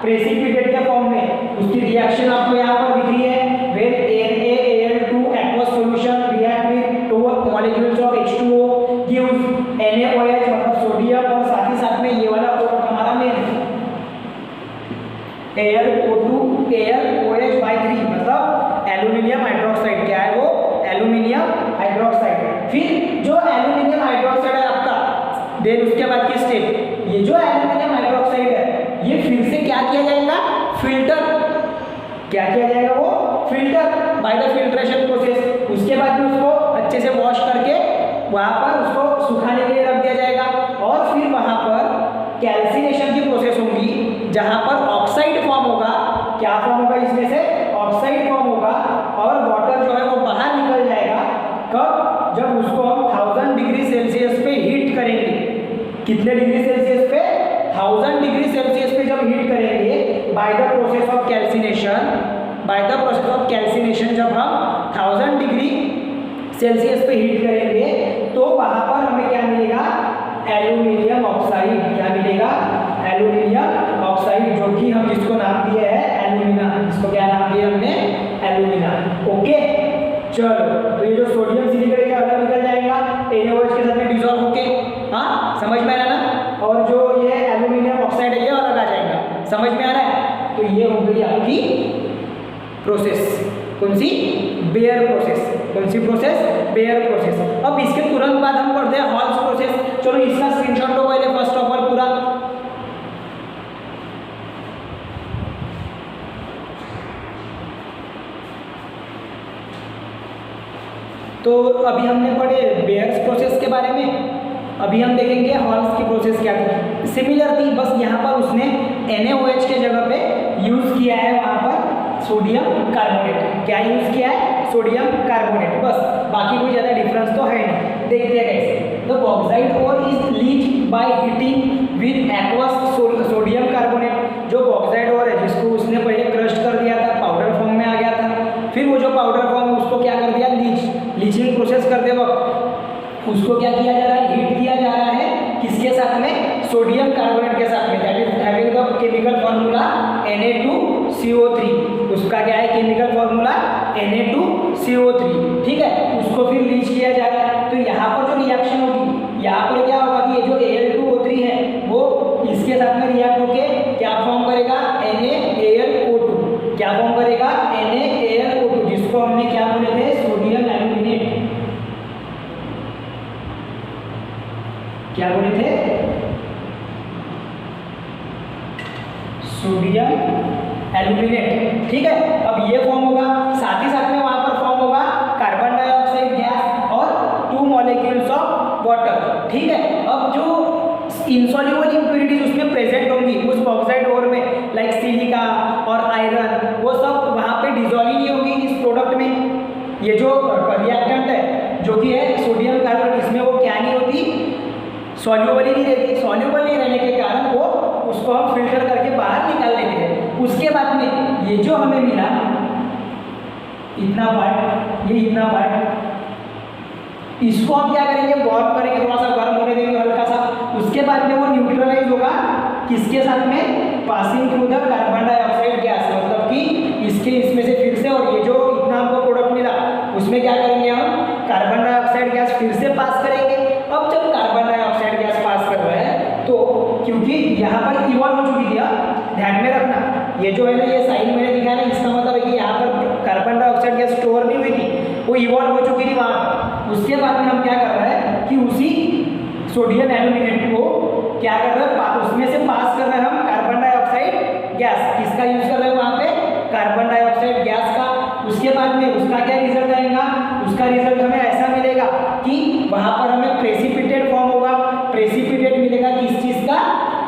प्रेसिपिटेट के फॉर्म में। उसकी रिएक्शन आपको यहाँ पर दिख रही है, when NaAl2 aqueous solution react with 2 molecules of H2O gives NaOH, मतलब सोडियम, और साथ ही साथ में ये वाला प्रोडक्ट हमारा मेन AlO2 मतलब एल्यूमिनियम हाइड्रोक्साइड। क्या है वो? Aluminium hydroxide. फिर जो एल्यूमिनियम हाइड्रोक्साइड है आपका, देन उसके बाद की स्टेप, ये जो एल्यूमिनियम हाइड्रोक्साइड है, ये फिर से क्या किया जाएगा? फिल्टर। क्या किया जाएगा? वो filter by the filtration process. उसके बाद में उसको अच्छे से वॉश करके वहाँ पर उसको सुखाने के लिए रख दिया जाएगा, और फिर वहाँ पर कैल्सिनेशन की प्रोसेस होगी, जहाँ पर ऑक्साइड फॉर्म होगा। क्या फॉर्म होगा? इसमें से ऑक्साइड फॉर्म होगा, और वाटर जो है वो बाहर निकल जाएगा। कब? जब उसको हम 1000 डिग्री सेल्सियस पे हीट करेंगे। कितने डिग्री सेल्सियस पे? 1000 डिग्री सेल्सियस पे जब हीट करेंगे bye the process of calcination, जब हम 1000 डिग्री सेल्सियस पे हीट करेंगे, तो वहां पर हमें क्या मिलेगा? Aluminium oxide. क्या मिलेगा? एल्यूमिनियम ऑक्साइड, जो कि हम जिसको नाम दिए है एल्यूमिना। इसको क्या नाम दिया हमने? एल्यूमिना। ओके, चलो, तो ये जो सोडियम सिलिकेट का अलग निकल जाएगा NaOH के साथ में डिसॉल्व होके, हाँ, समझ में आ रहा है ना? और जो ये एल्यूमिनियम ऑक्साइड है, ये अलग आ जाएगा। समझ में आ रहा है? तो ये हो गई आपकी प्रोसेस। कौन सी? Bear process. कौन सी प्रोसेस? Bear process. अब इसके तुरंत बाद हम पढ़ते हैं हॉल्स प्रोसेस। चलो इसका स्क्रीनशॉट लो पहले, फर्स्ट ऑफ ऑल पूरा। तो अभी हमने पढ़े बेयर्स प्रोसेस के बारे में, अभी हम देखेंगे हॉल्स की प्रोसेस क्या थी। सिमिलर थी, बस यहाँ पर उसने NaOH के जगह पे यूज किया है वहाँ पर सोडियम कार्बोनेट। क्या यूज किया है? सोडियम कार्बोनेट, बस। बाकी कोई ज़्यादा डिफरेंस तो है नहीं। देखते हैं कैसे। The bauxite ore is leached by heating with aqueous sodium carbonate. जो बॉक्साइट ओर उसको क्या किया जा रहा है, हीट किया जा रहा है, किसके साथ में, सोडियम कार्बोनेट के साथ में, that is having the chemical formula Na2CO3। उसका क्या है केमिकल फॉर्मूला, Na2CO3, ठीक है। उसको फिर लीच किया जा रहा है, तो यहाँ पर जो रिएक्शन होगी, यहाँ पर क्या होगा कि ये जो Al2O3 है वो इसके साथ में रिएक्ट होके क्या फॉर्म करेगा, NaAlO2, क्या फॉर्म करेगा, NaAlO2, जिसको हमने क्या बोले थे, सोडियम एल्यूमिनेट, क्या बोले थे, सोडियम एल्यूमिनेट, ठीक है। अब ये फॉर्म होगा, साथ ही साथ में वहां पर फॉर्म होगा कार्बन डाइऑक्साइड गैस और 2 मॉलिक्यूल्स ऑफ वाटर, ठीक है। अब जो इनसॉल्युबल इम्प्यूरिटीज उसमें प्रेजेंट होंगी उस ऑक्साइड ओर में, लाइक सिलिका और आयरन, वो सब वहां पे डिजोल्व ही नहीं होंगी इस प्रोडक्ट में। ये जो रिएक्टेंट है जो कि है सोडियम कार्बोनेट, इसमें वो क्या नहीं होती, सॉल्युबल ही नहीं रहती। सॉल्युबल नहीं रहने के कारण वो उसको हम फिल्टर करके बाहर निकाल लेते हैं। उसके बाद में ये जो हमें मिला इतना पार्ट, ये इतना पार्ट, इसको हम क्या करेंगे, वार्म करेंगे, थोड़ा सा गर्म होने देंगे हल्का सा। उसके बाद में वो न्यूट्रलाइज होगा किसके साथ में, passing through the carbon dioxide gas, मतलब कि इसके इसमें से फिर से, और ये जो इतना हमको प्रोडक्ट मिला उसमें क्या करेंगे हम, कार्बन डाइऑक्साइड गैस फिर से पास करेंगे। अब जब कार्बन डाइऑक्साइड गैस पास कर रहे हैं तो क्योंकि यहाँ पर इवॉल्व हो चुकी थी, ध्यान में रखना, ये जो है ना ये साइन मैंने दिखाया ना, इसका मतलब है कि यहाँ पर कार्बन डाइऑक्साइड गैस स्टोर नहीं हुई थी, वो इवॉल्व हो चुकी थी वहाँ पर। उसके बाद में हम क्या कर रहे हैं कि उसी सोडियम एल्यूमिनेट को क्या कर रहे हैं, उसमें से पास कर रहे हैं हम कार्बन डाइऑक्साइड गैस, किसका यूज कर रहे हैं वहाँ पे, कार्बन डाइऑक्साइड गैस का। उसके बाद में उसका क्या रिजल्ट आएगा, उसका रिजल्ट हमें ऐसा मिलेगा कि वहाँ पर हमें प्रेसिपिटेट फॉर्म होगा। प्रेसिपिटेट मिलेगा किस चीज़ का,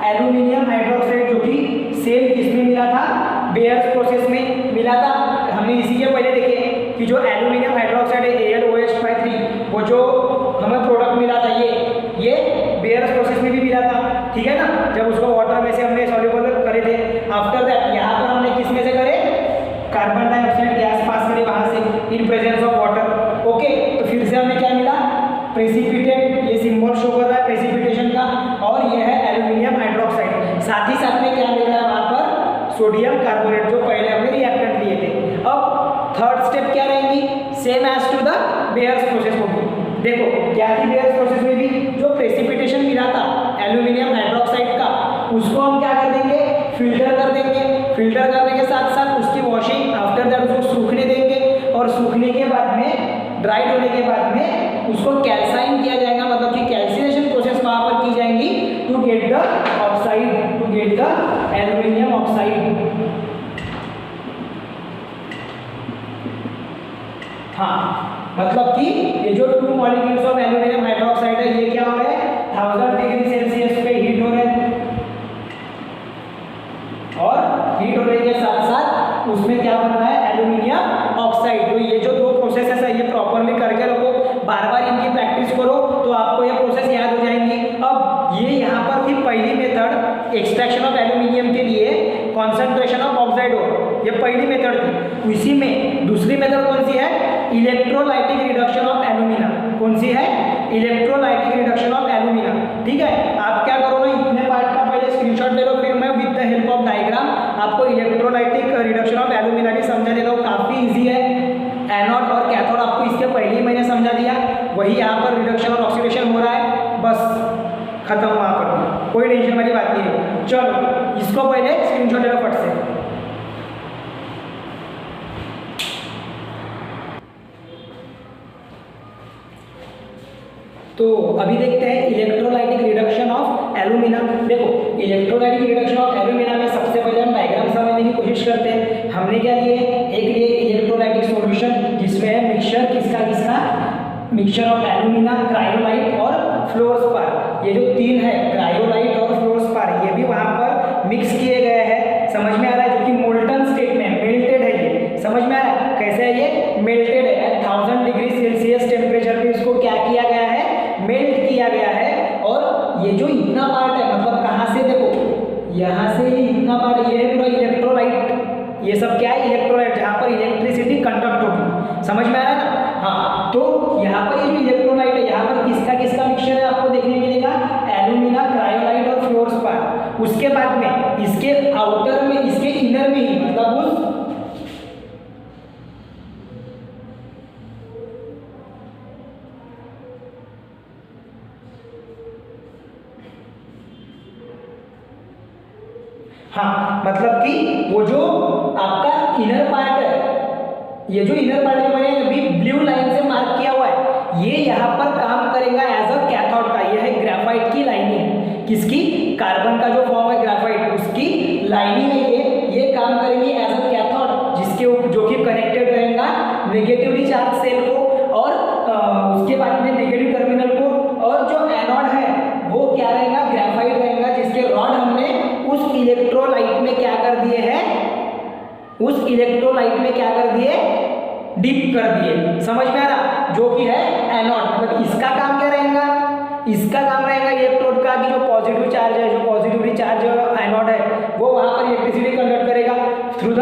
एल्यूमिनियम हाइड्रोक्साइड, जो कि सेम किसमें मिला था, बेयर्स प्रोसेस में मिला था। हमने इसी के पहले देखे कि जो एल्यूमिनियम हाइड्रोक्साइड है AlOH3, वो जो हमें प्रोडक्ट मिला था ये बेयर्स प्रोसेस में भी मिला था, ठीक है ना, जब उसको वाटर में से हमने सॉल्युबल करे थे। आफ्टर दैट यहाँ पर हमने किस में से करे, कार्बन डाइऑक्साइड गैस पास करे वहाँ से इन प्रेजेंस ऑफ वाटर, ओके। तो फिर से हमें क्या मिला, प्रेसिपिटेट, ये सिंबल शो कर रहा है प्रेसिपिटेशन का, और ये है एल्यूमिनियम हाइड्रोक्साइड। साथ ही साथ में क्या मिल रहा है वहाँ पर, सोडियम कार्बोनेट, जो पहले हमने रिएक्टेंट लिए थे। अब थर्ड स्टेप क्या रहेगी, same as to the Bayer's process होगी। देखो क्या थी बेयर्स प्रोसेस में भी, जो प्रेसिपिटेशन मिला था एल्यूमिनियम हाइड्रोक्साइड का, उसको हम क्या कर देंगे, फिल्टर कर देंगे। फिल्टर करने के साथ साथ उसकी वॉशिंग, आफ्टर दैट उसको सूखने देंगे, और सूखने के बाद में, ड्राइड होने के बाद में उसको कैल्साइन किया जाएगा, मतलब कि कैल्सिनेशन प्रोसेस वहाँ पर की जाएंगी to get the oxide, to get the aluminium oxide. हाँ, मतलब कि ये जो 2 मॉलिक्यूल्स ऑफ एल्यूमिनियम हाइड्रोक्साइड है, ये क्या हो रहा है, 1000 डिग्री सेल्सियस पे हीट हो रहे हैं, और हीट होने के साथ साथ उसमें क्या बन रहा है, एल्यूमिनियम ऑक्साइड। तो ये जो 2 प्रोसेसेस है ये प्रॉपरली करके रखो, बार बार इनकी प्रैक्टिस करो तो आपको ये प्रोसेस याद हो जाएंगी। अब ये यहाँ पर थी पहली मेथड, एक्सट्रैक्शन ऑफ एल्यूमिनियम के लिए कॉन्सेंट्रेशन ऑफ ऑक्साइड ओर, ये पहली मेथड थी। इसी में दूसरी मेथड कौन सी है, इलेक्ट्रोलाइटिक रिडक्शन ऑफ एल्यूमिना। कौन सी है, इलेक्ट्रोलाइटिक रिडक्शन ऑफ एल्यूमिना, ठीक है। आप क्या करो ना, इतने पार्ट का पहले स्क्रीनशॉट ले लो, फिर मैं with the help of diagram आपको इलेक्ट्रोलाइटिक रिडक्शन ऑफ एल्यूमिना भी समझा देता हूँ। काफ़ी ईजी है, एनोड और कैथोड आपको इसके पहले ही मैंने समझा दिया, वही यहाँ पर रिडक्शन और ऑक्सीडेशन हो रहा है, बस खत्म, वहाँ पर कोई टेंशन वाली बात नहीं है। चलो इसको पहले स्क्रीनशॉट ले लो फट से। तो अभी देखते हैं इलेक्ट्रोलाइटिक रिडक्शन ऑफ एल्यूमिना। देखो इलेक्ट्रोलाइटिक रिडक्शन ऑफ एल्यूमिना में सबसे पहले हम डायग्राम समझने की कोशिश करते हैं। हमने क्या लिए, एक लिए इलेक्ट्रोलाइटिक सॉल्यूशन जिसमें है मिक्सचर, किसका, मिक्सचर ऑफ एल्यूमिना, क्रायोलाइट और फ्लोरस्पार। ये जो 3 है, क्रायोलाइट और फ्लोरस्पार, ये भी वहाँ पर मिक्स किए गए हैं, समझ में आ रहा है, जो कि मोल्टन स्टेट में मेल्टेड है। ये समझ में आ रहा है कैसे है, ये मेल्टेड है, 1000 डिग्री सेल्सियस टेम्परेचर पे इसको क्या किया गया है, मेल्ट किया गया है। और ये जो इतना पार्ट है, मतलब कहाँ से, देखो यहाँ से ये इतना पार्ट, ये है पूरा इलेक्ट्रोलाइट, ये सब क्या है, इलेक्ट्रोलाइट, जहाँ पर इलेक्ट्रिसिटी कंडक्ट होगी, समझ में आ रहा है ना। हाँ, तो यहाँ पर ये जो इलेक्ट्रोलाइट है, यहाँ पर किसका मिक्सचर है आपको देखने मिलेगा एल्यूमिना, क्रायोलाइट और फ्लोरस्पार। उसके बाद में इसके आउटर में, इसके इनर में ही, मतलब उस हाँ, मतलब कि वो जो आपका इनर पार्ट है, ये जो इनर पार्ट जो मैंने अभी ब्लू लाइन से मार्क किया हुआ है, ये यहाँ पर काम करेगा एज अ कैथोड का। ये है ग्रेफाइट की लाइनिंग, किसकी? कार्बन का जो फॉर्म है ग्रेफाइट, उसकी लाइनिंग है ये काम करेगी एज अ कैथोड, जिसके जो कि कनेक्टेड रहेगा नेगेटिवली चार्ज सेल को और उसके बाद में नेगेटिव टर्मिनल को। और जो एनोड है वो क्या रहेगा? ग्रेफाइट रहेगा, जिसके रॉड हमने उस इलेक्ट्रोलाइट में क्या कर दिए हैं? उस इलेक्ट्रोलाइट में क्या कर दिए? डिप कर दिए। समझ में आ रहा? जो कि है एनोड। मतलब इसका काम क्या रहेगा? इसका काम रहेगा इलेक्ट्रोड का कि जो पॉजिटिव चार्ज है, जो पॉजिटिवली चार्ज एनोड है, वो वहां पर इलेक्ट्रिसिटी कन्वर्ट करेगा थ्रू द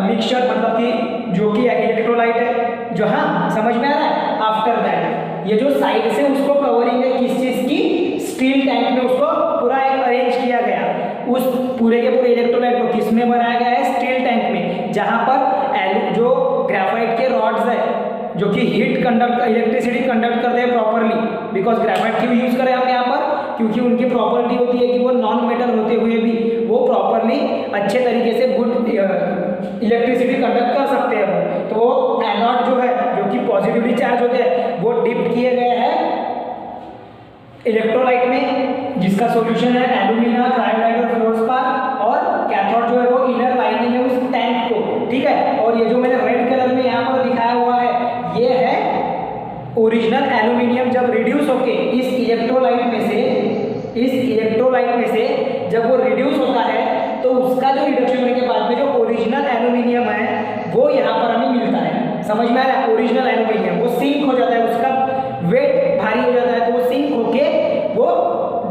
मिक्सचर, मतलब कि जो कि इलेक्ट्रोलाइट है जो। हाँ, समझ में आ रहा है? आफ्टर दैट ये जो साइड से उसको कवरिंग है किस चीज की? स्टील टैंक में उसको पूरा एक अरेंज किया गया। उस पूरे के पूरे इलेक्ट्रोलाइट को किस में बनाया गया है? स्टील टैंक में, जहां पर जो ग्रेफाइट के रॉड्स है जो कि हीट कंडक्ट, इलेक्ट्रिसिटी कंडक्ट करते हैं प्रॉपरली। बिकॉज ग्रेफाइट क्यों यूज करें हम यहाँ पर? क्योंकि उनकी प्रॉपर्टी होती है कि वो नॉन मेटल होते हुए भी वो प्रॉपरली अच्छे तरीके से गुड इलेक्ट्रिसिटी कंडक्ट कर सकते हैं। तो वो एनोड जो है, जो कि पॉजिटिवली चार्ज होते हैं, वो डिप किए गए हैं इलेक्ट्रोलाइट में, जिसका सॉल्यूशन है एल्यूमिना, क्रायोलाइट और फ्लोरस्पार। और कैथोड जो है वो इनर लाइनिंग है उस टैंक को, ठीक है। और ये जो मैंने रेड कलर में यहाँ पर दिखाया हुआ है, ये है ओरिजिनल एल्यूमिनियम। जब रिड्यूस होके इस इलेक्ट्रोलाइट में से जब वो रिड्यूस होता है, तो उसका जो रिडक्शन होने के बाद में जो ओरिजिनल एल्यूमिनियम है वो यहाँ पर हमें मिलता है। समझ में आ रहा है? ओरिजिनल एल्यूमिनियम वो सिंक हो जाता है, उसका वेट भारी हो जाता है, तो वो सिंक होके वो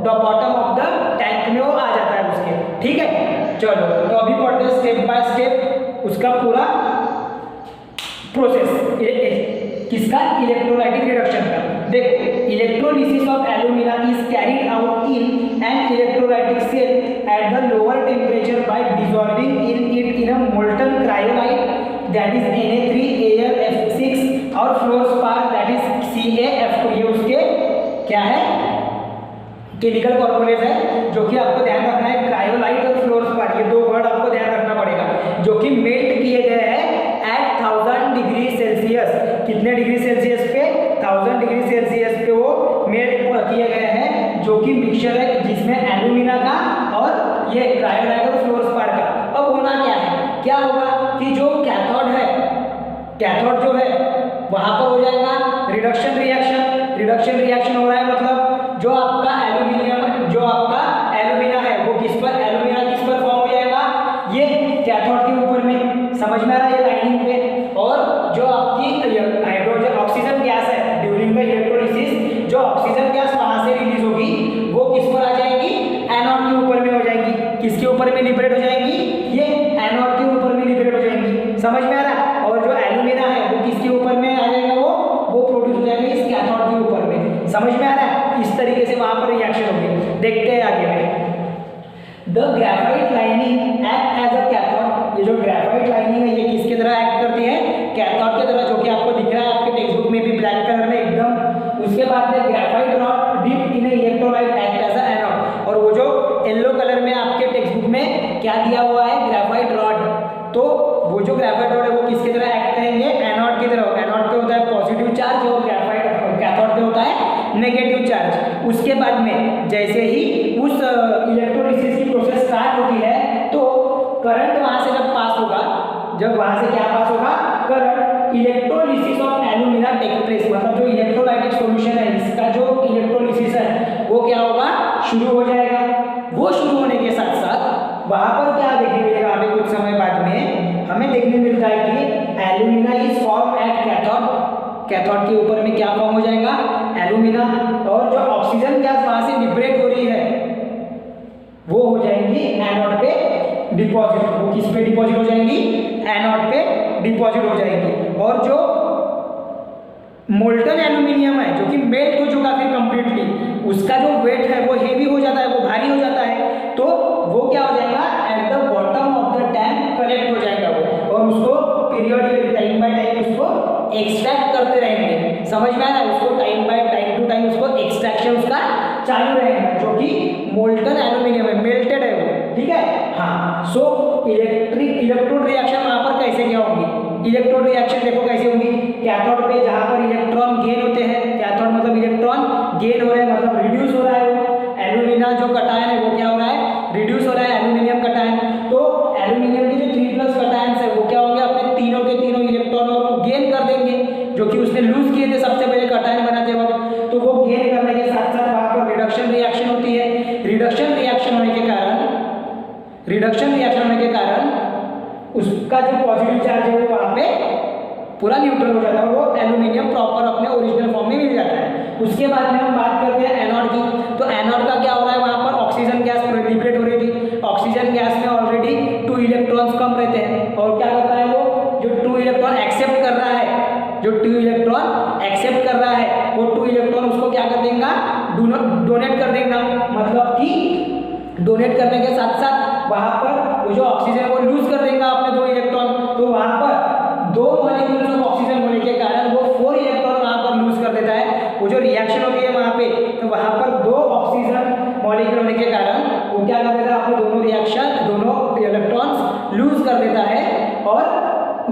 बॉटम ऑफ द टैंक में वो आ जाता है उसके, ठीक है। चलो, तो अभी पढ़ते हैं स्टेप बाय स्टेप उसका पूरा प्रोसेस किसका? इलेक्ट्रोलाइटिक रिडक्शन का। देखो, electrolysis of alumina is carried out in an electrolytic cell at the lower temperature by dissolving in a molten cryolite that is Na3Al(F6) और फ्लोरस्पार दैट इज Ca(F2). ये उसके क्या है? केमिकल फॉर्मूलेज है, जो कि आपको ध्यान रखना है। क्रायोलाइट और फ्लोरस्पार, ये दो वर्ड आपको ध्यान रखना पड़ेगा, जो कि मेल्ट किए गए हैं एट 1000 डिग्री सेल्सियस। कितने डिग्री सेल्सियस पे? 1000 डिग्री सेल्सियस पे वो मेल्ट किए गए हैं, जो कि मिक्सचर है जिसमें एल्यूमिना का और ये क्रायोलाइट और फ्लोरस्पार का। अब होना क्या है? क्या होगा कि जो कैथोड है, कैथोड जो है वहां पर हो जाएगा रिडक्शन रिएक्शन। रिडक्शन रिएक्शन हो रहा है, मतलब जो आपका एल्यूमिनियम, जो आपका एल्यूमिना है वो किस पर? एल्यूमिना किस पर फॉर्म हो जाएगा? ये कैथोड के ऊपर में। समझ में आ रहा है? ये लाइनिंग पे। और जो आपकी हाइड्रोजन ऑक्सीजन गैस है ड्यूरिंग द इलेक्ट्रोलिसिस, जो ऑक्सीजन गैस वहां से रिलीज होगी वो किस पर आ जाएगी? एनोड के ऊपर में हो जाएगी। किसके ऊपर में लिबरेट हो जाएंगी? ये एनोड के ऊपर में लिबरेट हो जाएंगी। समझ में आ रहा है? और जो एल्यूमिना है वो किसके ऊपर में आ जाएगा? वो प्रोड्यूस हो जाएगा इस कैथोड के ऊपर में। समझ में आ रहा है? इस तरीके से वहां पर रिएक्शन होगी। देखते हैं आगे में। The graphite lining act as a cathode. ये जो ग्रेफाइट लाइनिंग है ये किसकी तरह एक्ट करती है? कैथोड की तरह, जो कि आपको दिख रहा है आपके टेक्स्ट बुक में भी ब्लैक कलर में एकदम। उसके बाद में graphite rod dip in electrolyte act as a anode. और वो जो येलो कलर में आपके टेक्स्ट बुक में क्या दिया हुआ है? Graphite rod. तो वो जो ग्रेफाइट रॉड है वो किसकी तरह एक्ट करेंगे? एनोड की तरह। एनोड पे होता है पॉजिटिव चार्ज और ग्रेफाइट कैथोड पे होता है नेगेटिव चार्ज। उसके बाद में जैसे ही उस इलेक्ट्रोलिसिस की प्रोसेस स्टार्ट होती है, तो करंट वहां से जब पास होगा, जब वहां से क्या पास होगा? Current. Electrolysis of alumina take place, मतलब जो इलेक्ट्रोलाइटिक सॉल्यूशन है इसका जो इलेक्ट्रोलिसिस है वो क्या होगा? शुरू हो जाएगा। वो शुरू होने के साथ साथ वहां पर क्या देखने मिलेगा? हमें कुछ समय बाद में हमें देखने मिलता है कि alumina is form at cathode. Cathode के ऊपर में क्या फॉर्म हो जाएगा? एल्यूमिना। और जो ऑक्सीजन गैस वहां से लिबरेट हो रही है वो हो जाएंगी एनोड पे डिपॉजिट। वो किस पे डिपॉजिट हो जाएंगी? एनोड पे डिपॉजिट हो जाएंगी। और जो मोल्टन एल्यूमिनियम है जो कि मेल्ट हो चुका फिर कंप्लीटली, उसका जो वेट है वो हेवी हो जाता है, वो भारी हो जाता है, तो वो क्या हो जाएगा, at the bottom of the tank collect हो जाएगा वो, और उसको पीरियड टाइम बाय टाइम उसको एक्सट्रैक्ट करते रहेंगे। समझ में आ रहा है, उसको time by time to time उसको एक्सट्रैक्शन उसका चालू रहेगा, जो कि मोल्टन एल्यूमिनियम है, मेल्टेड है वो, ठीक है। हाँ, सो इलेक्ट्रोड रिएक्शन वहाँ पर कैसे क्या होगी, इलेक्ट्रोड रिएक्शन देखो कैसे होगी, कैथोड पे जहाँ पर इलेक्ट्रॉन गेन होते हैं, कैथोड मतलब इलेक्ट्रॉन गेन हो रहे हैं, मतलब रिड्यूस हो रहा है, वो एल्यूमिना जो कटायन है वो क्या हो रहा है, रिड्यूस हो रहा है एल्यूमिनियम कटायन, तो एल्यूमिनियम के जो 3+ कटायंस है वो क्या होंगे, अपने तीनों के तीनों इलेक्ट्रॉन और गेन कर देंगे, जो कि उसने लूज किए थे सबसे पहले कटायन बनाते वक्त, तो वो गेन करने के साथ साथ वहाँ पर रिडक्शन रिएक्शन होती है, रिडक्शन रिएक्शन होने के कारण उसका जो पॉजिटिव चार्ज है वो वहाँ पे पूरा न्यूट्रल हो जाता है, वो एल्यूमिनियम प्रॉपर अपने ओरिजिनल फॉर्म में मिल जाता है। उसके बाद में हम बात करते हैं एनोड की, तो एनोड का क्या हो रहा है, वहाँ पर ऑक्सीजन गैस लिबरेट हो रही थी, ऑक्सीजन गैस में ऑलरेडी 2 इलेक्ट्रॉन्स कम रहते हैं, और क्या करता है वो, जो 2 इलेक्ट्रॉन एक्सेप्ट कर रहा है, जो 2 इलेक्ट्रॉन एक्सेप्ट कर रहा है, वो 2 इलेक्ट्रॉन उसको क्या कर देगा, डोनेट कर देगा, मतलब कि डोनेट करने के साथ साथ वहाँ पर वो जो ऑक्सीजन वो लूज कर देगा अपने 2 इलेक्ट्रॉन, तो वहाँ पर 2 मॉलिक्यूल्स ऑफ ऑक्सीजन होने के कारण वो 4 इलेक्ट्रॉन वहाँ पर लूज कर देता है। वो जो रिएक्शन होती है वहाँ पे, तो वहाँ पर 2 ऑक्सीजन मॉलिक्यूल होने के कारण वो क्या कर देता है, अपने दोनों इलेक्ट्रॉन्स लूज कर देता है, और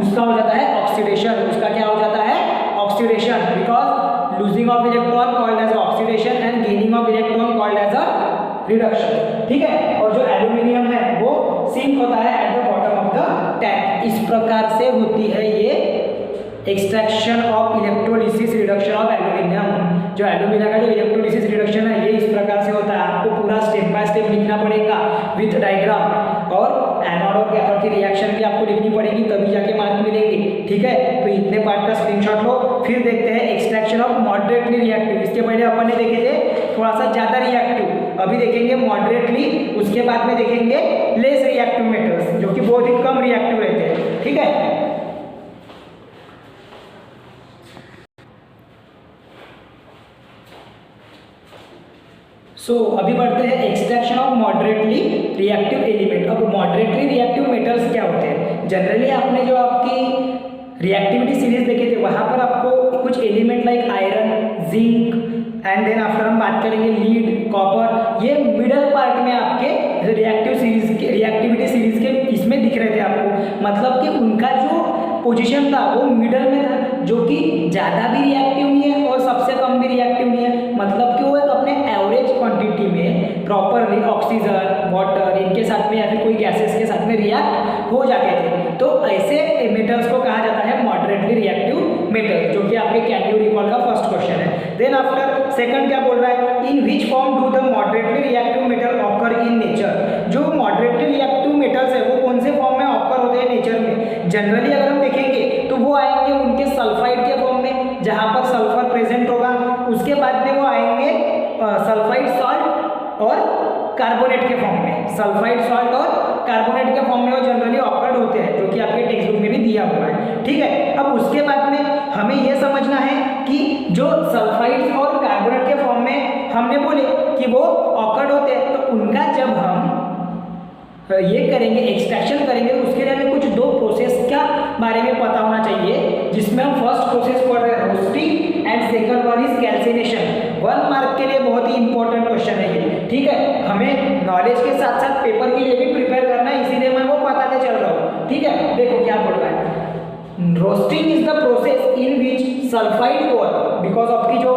उसका हो जाता है ऑक्सीडेशन, उसका क्या हो जाता है, oxidation, because losing of electron called as oxidation and gaining of electron called as a reduction, ठीक है। और जो एल्यूमिनियम है वो सिंक होता है eight the bottom of the tank. इस प्रकार से होती है ये extraction of electrolysis reduction of aluminium. जो एल्यूमिनियम का जो इलेक्ट्रोलिसिस रिडक्शन है ये इस प्रकार से होता है, आपको पूरा स्टेप बाय स्टेप लिखना पड़ेगा विथ डायग्राम, और एनोड और कैथोड की रिएक्शन भी आपको लिखनी पड़ेगी, तभी जाके मार्क मिलेंगे, ठीक है। तो इतने पार्ट का स्क्रीनशॉट लो। फिर देखते हैं एक्सट्रैक्शन ऑफ मॉडरेटली रिएक्टिव। इसके पहले अपन ने देखे थे थोड़ा सा ज्यादा रिएक्टिव, अभी देखेंगे मॉडरेटली, उसके बाद में देखेंगे लेस रिएक्टिव मेटल्स, जो कि बहुत ही कम रिएक्टिव रहते हैं, ठीक है। अभी बढ़ते हैं extraction of moderately reactive element. अब मॉडरेटली रिएक्टिव मेटल्स क्या होते हैं, जनरली आपने जो आपकी रिएक्टिविटी सीरीज देखे थे वहां पर आपको कुछ element like iron, zinc and then after हम बात करेंगे लीड, कॉपर, ये मिडल पार्ट में आपके रिएक्टिविटी सीरीज के इसमें दिख रहे थे आपको, मतलब कि उनका जो पोजीशन था वो मिडल में था, जो कि ज़्यादा भी रिएक्टिव नहीं है और सबसे कम भी रिएक्टिव नहीं है, मतलब कि वो एक अपने एवरेज क्वांटिटी में प्रॉपरली ऑक्सीजन, वाटर इनके साथ में या फिर कोई गैसेस के साथ में रिएक्ट हो जाते थे। तो ऐसे मेटल्स को कहा जाता है मॉडरेटली रिएक्टिव मेटल, जो कि आपके कैन यू रिकॉल का फर्स्ट क्वेश्चन है। देन आफ्टर सेकंड क्या बोल रहा है, in which form do the moderately reactive metal occur in nature. जो मॉडरेटली रिएक्टिव मेटल्स है वो कौन से फॉर्म में ऑकर होते हैं नेचर में, जनरली अगर हम देखेंगे तो वो आएंगे उनके सल्फाइड के फॉर्म में, जहाँ पर सल्फर प्रेजेंट होगा, उसके बाद में वो आएंगे सल्फाइड सॉल्ट और कार्बोनेट के फॉर्म में, सल्फाइड सॉल्ट और कार्बोनेट के फॉर्म में वो जनरली ऑकर्ड होते हैं, जो कि आपके टेक्स्ट बुक में भी दिया हुआ है, ठीक है। अब उसके बाद में हमें यह समझना है कि जो सल्फाइड्स और कार्बोनेट के फॉर्म में हमने बोले कि वो ऑकर्ड होते हैं, तो उनका जब हम ये करेंगे एक्सट्रैक्शन करेंगे, तो उसके लिए हमें कुछ 2 प्रोसेस का बारे में पता होना चाहिए, जिसमें हम फर्स्ट प्रोसेस पढ़ रहे हैं roasting and second one is calcination. 1 mark के लिए बहुत ही इंपॉर्टेंट क्वेश्चन है ये, ठीक है। हमें नॉलेज के साथ साथ पेपर के लिए भी प्रिपेयर करना है, इसीलिए मैं वो बताते चल रहा हूँ, ठीक है। देखो क्या बोल रहा है, roasting is the process in which sulphide ore, because of की जो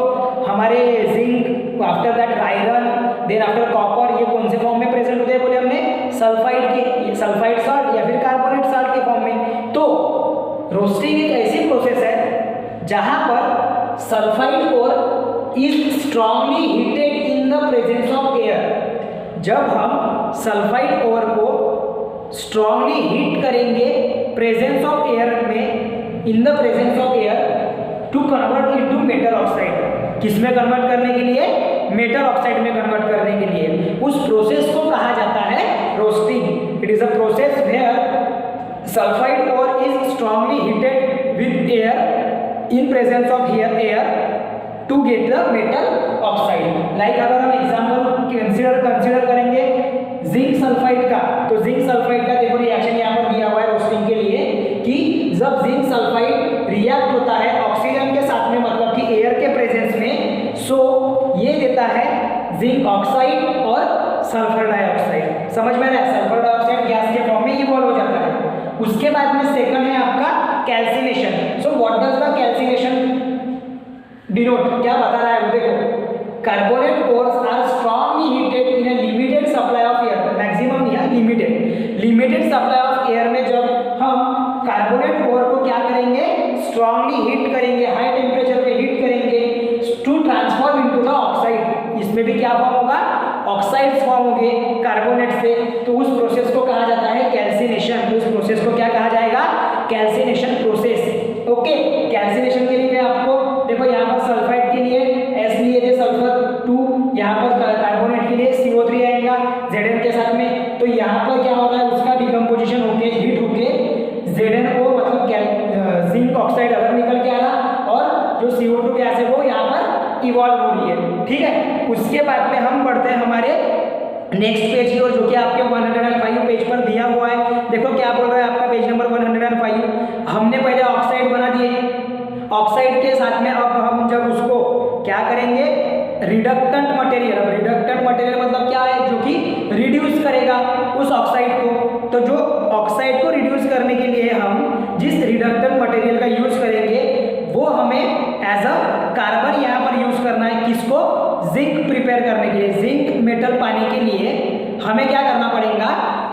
हमारे zinc, after that iron, then after copper, ये कौन से फॉर्म में प्रेजेंट होते हैं बोले हमने, सल्फाइड के, सल्फाइड सॉल्ट या फिर कार्बोनेट सॉल्ट के फॉर्म में। तो रोस्टिंग एक ऐसी प्रोसेस है जहां पर sulphide ore is strongly heated in the presence of air. जब हम सल्फाइड ओर को स्ट्रांगली हीट करेंगे प्रेजेंस ऑफ एयर में, in the presence of air, to convert into metal oxide. किसमें कन्वर्ट करने के लिए, मेटल ऑक्साइड में कन्वर्ट करने के लिए, उस प्रोसेस को कहा जाता है roasting. It is a process where sulphide ore is strongly heated with air in presence of air to get the metal oxide. Like अगर हम एग्जाम्पल कंसिडर करेंगे जिंक सल्फाइड का, तो जिंक सल्फाइड का देखो रिएक्शन यहाँ पर दिया हुआ है रोस्टिंग के लिए कि जब जिंक सल्फाइड रिएक्ट होता है ऑक्सीजन के साथ में, मतलब कि एयर के प्रेजेंस में, सो ये देता है जिंक ऑक्साइड और सल्फर डाइऑक्साइड। समझ में आया? सल्फर डाइऑक्साइड गैस के फॉर्म में इवॉल्व हो जाता है। उसके बाद में सेकंड है आपका calcination. So what does the calcination denote? क्या बता रहा है वो देखो, carbonate ores are strongly heated in a limited supply of air, maximum या लिमिटेड सप्लाई ऑफ एयर में जब हम कार्बोनेट कोर को क्या करेंगे, स्ट्रांगली हीट करेंगे, हाई टेम्परेचर पे हीट करेंगे to transform into the oxide. इसमें भी क्या फॉर्म होगा, ऑक्साइड्स फॉर्म होंगे कार्बोनेट से, तो उस प्रोसेस को कहा जाता है कैल्सिनेशन। तो उस प्रोसेस को क्या कहा जाएगा, कैल्सिनेशन प्रोसेस। ओके, कैल्सिनेशन के लिए मैं आपको देखो यहाँ पर सल्फाइड के लिए एस लिए थे सल्फर 2, यहाँ पर कार्बोनेट के लिए CO3 आएगा Zn के साथ में। तो यहाँ पर क्या हो रहा है, उसका डिकम्पोजिशन होके हीट होके ZnO मतलब जिंक ऑक्साइड अलग निकल के आ रहा और जो CO2 गैस है वो यहाँ पर इवॉल्व हो रही है। ठीक है, उसके बाद में हम बढ़ते हैं हमारे नेक्स्ट पेज की ओर, जो कि आपके 105 पेज पर दिया हुआ है। देखो क्या बोल रहा है आपका पेज नंबर 105। हमने पहले ऑक्साइड बना दिए, ऑक्साइड के साथ में अब हम जब उसको क्या करेंगे, रिडक्टेंट मटेरियल। अब रिडक्टेंट मटेरियल मतलब क्या है, जो कि रिड्यूस करेगा उस ऑक्साइड को। तो जो ऑक्साइड को रिड्यूस करने के लिए हम जिस रिडक्टेंट मटेरियल का यूज करेंगे वो हमें एज अ कार्बन यहाँ पर यूज करना है। किसको, जिंक प्रिपेयर करने के लिए, जिंक मेटल पाने के लिए हमें क्या करना पड़ेगा,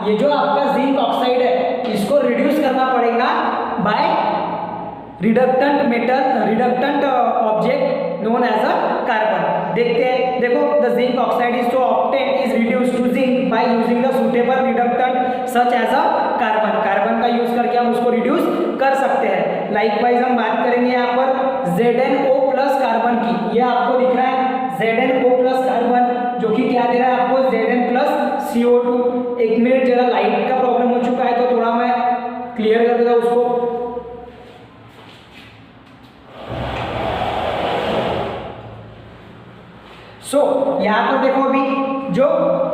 ये जो आपका जिंक ऑक्साइड है इसको रिड्यूस करना पड़ेगा by reductant metal, reductant object known as a carbon. देखते हैं, देखो the zinc oxide is to obtain is reduced to zinc by using the suitable reductant such as a carbon. Carbon का use करके हम उसको reduce कर सकते हैं। लाइकवाइज हम बात करेंगे यहाँ पर ZnO प्लस कार्बन की। ये आपको दिख रहा है ZnO प्लस कार्बन, जो कि क्या दे रहा है आपको, Zn प्लस CO2। एक मिनट, जरा लाइट का प्रॉब्लम हो चुका है तो थोड़ा मैं क्लियर कर देता उसको। यहाँ पर देखो अभी जो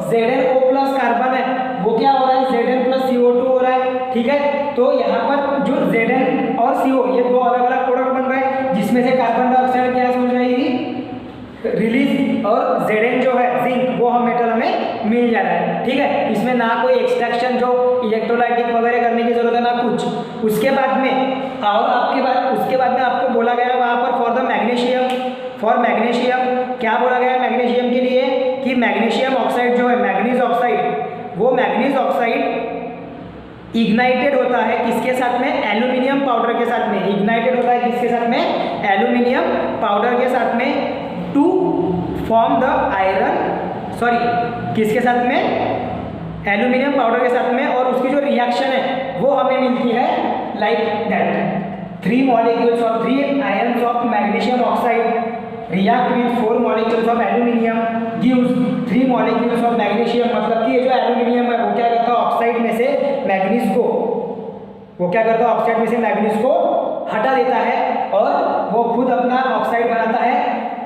ZnO प्लस कार्बन है वो क्या हो रहा है, Zn प्लस CO2 हो रहा है। ठीक है, तो यहाँ पर जो Zn और CO ये दो अलग अलग प्रोडक्ट बन रहे हैं, जिसमें से कार्बन डाइऑक्साइड गैस हो जाएगी रिलीज, और Zn जो है जिंक वो हम मेटल हमें मिल जा रहा है। ठीक है, इसमें ना कोई एक्सट्रैक्शन जो इलेक्ट्रोलाइटिक वगैरह करने की जरूरत है ना कुछ। उसके बाद में आपको बोला गया वहाँ पर फॉर मैग्नीशियम क्या बोला गया है मैग्नीशियम के लिए, कि मैग्नीशियम ऑक्साइड जो है, मैग्नीज ऑक्साइड, वो मैग्नीज ऑक्साइड इग्नाइटेड होता है किसके साथ में, एल्यूमिनियम पाउडर के साथ में। इग्नाइटेड होता है किसके साथ में, एल्यूमिनियम पाउडर के साथ में, to form the iron, sorry किसके साथ में, एल्यूमिनियम पाउडर के साथ में। और उसकी जो रिएक्शन है वो हमें मिलती है like that, 3 molecules or 3 ions of magnesium oxide react with 4 molecules of aluminium gives 3 molecules of magnesium। मतलब कि ये जो एल्यूमिनियम है वो क्या करता है, ऑक्साइड में से मैग्नीज को हटा देता है और वो खुद अपना ऑक्साइड बनाता है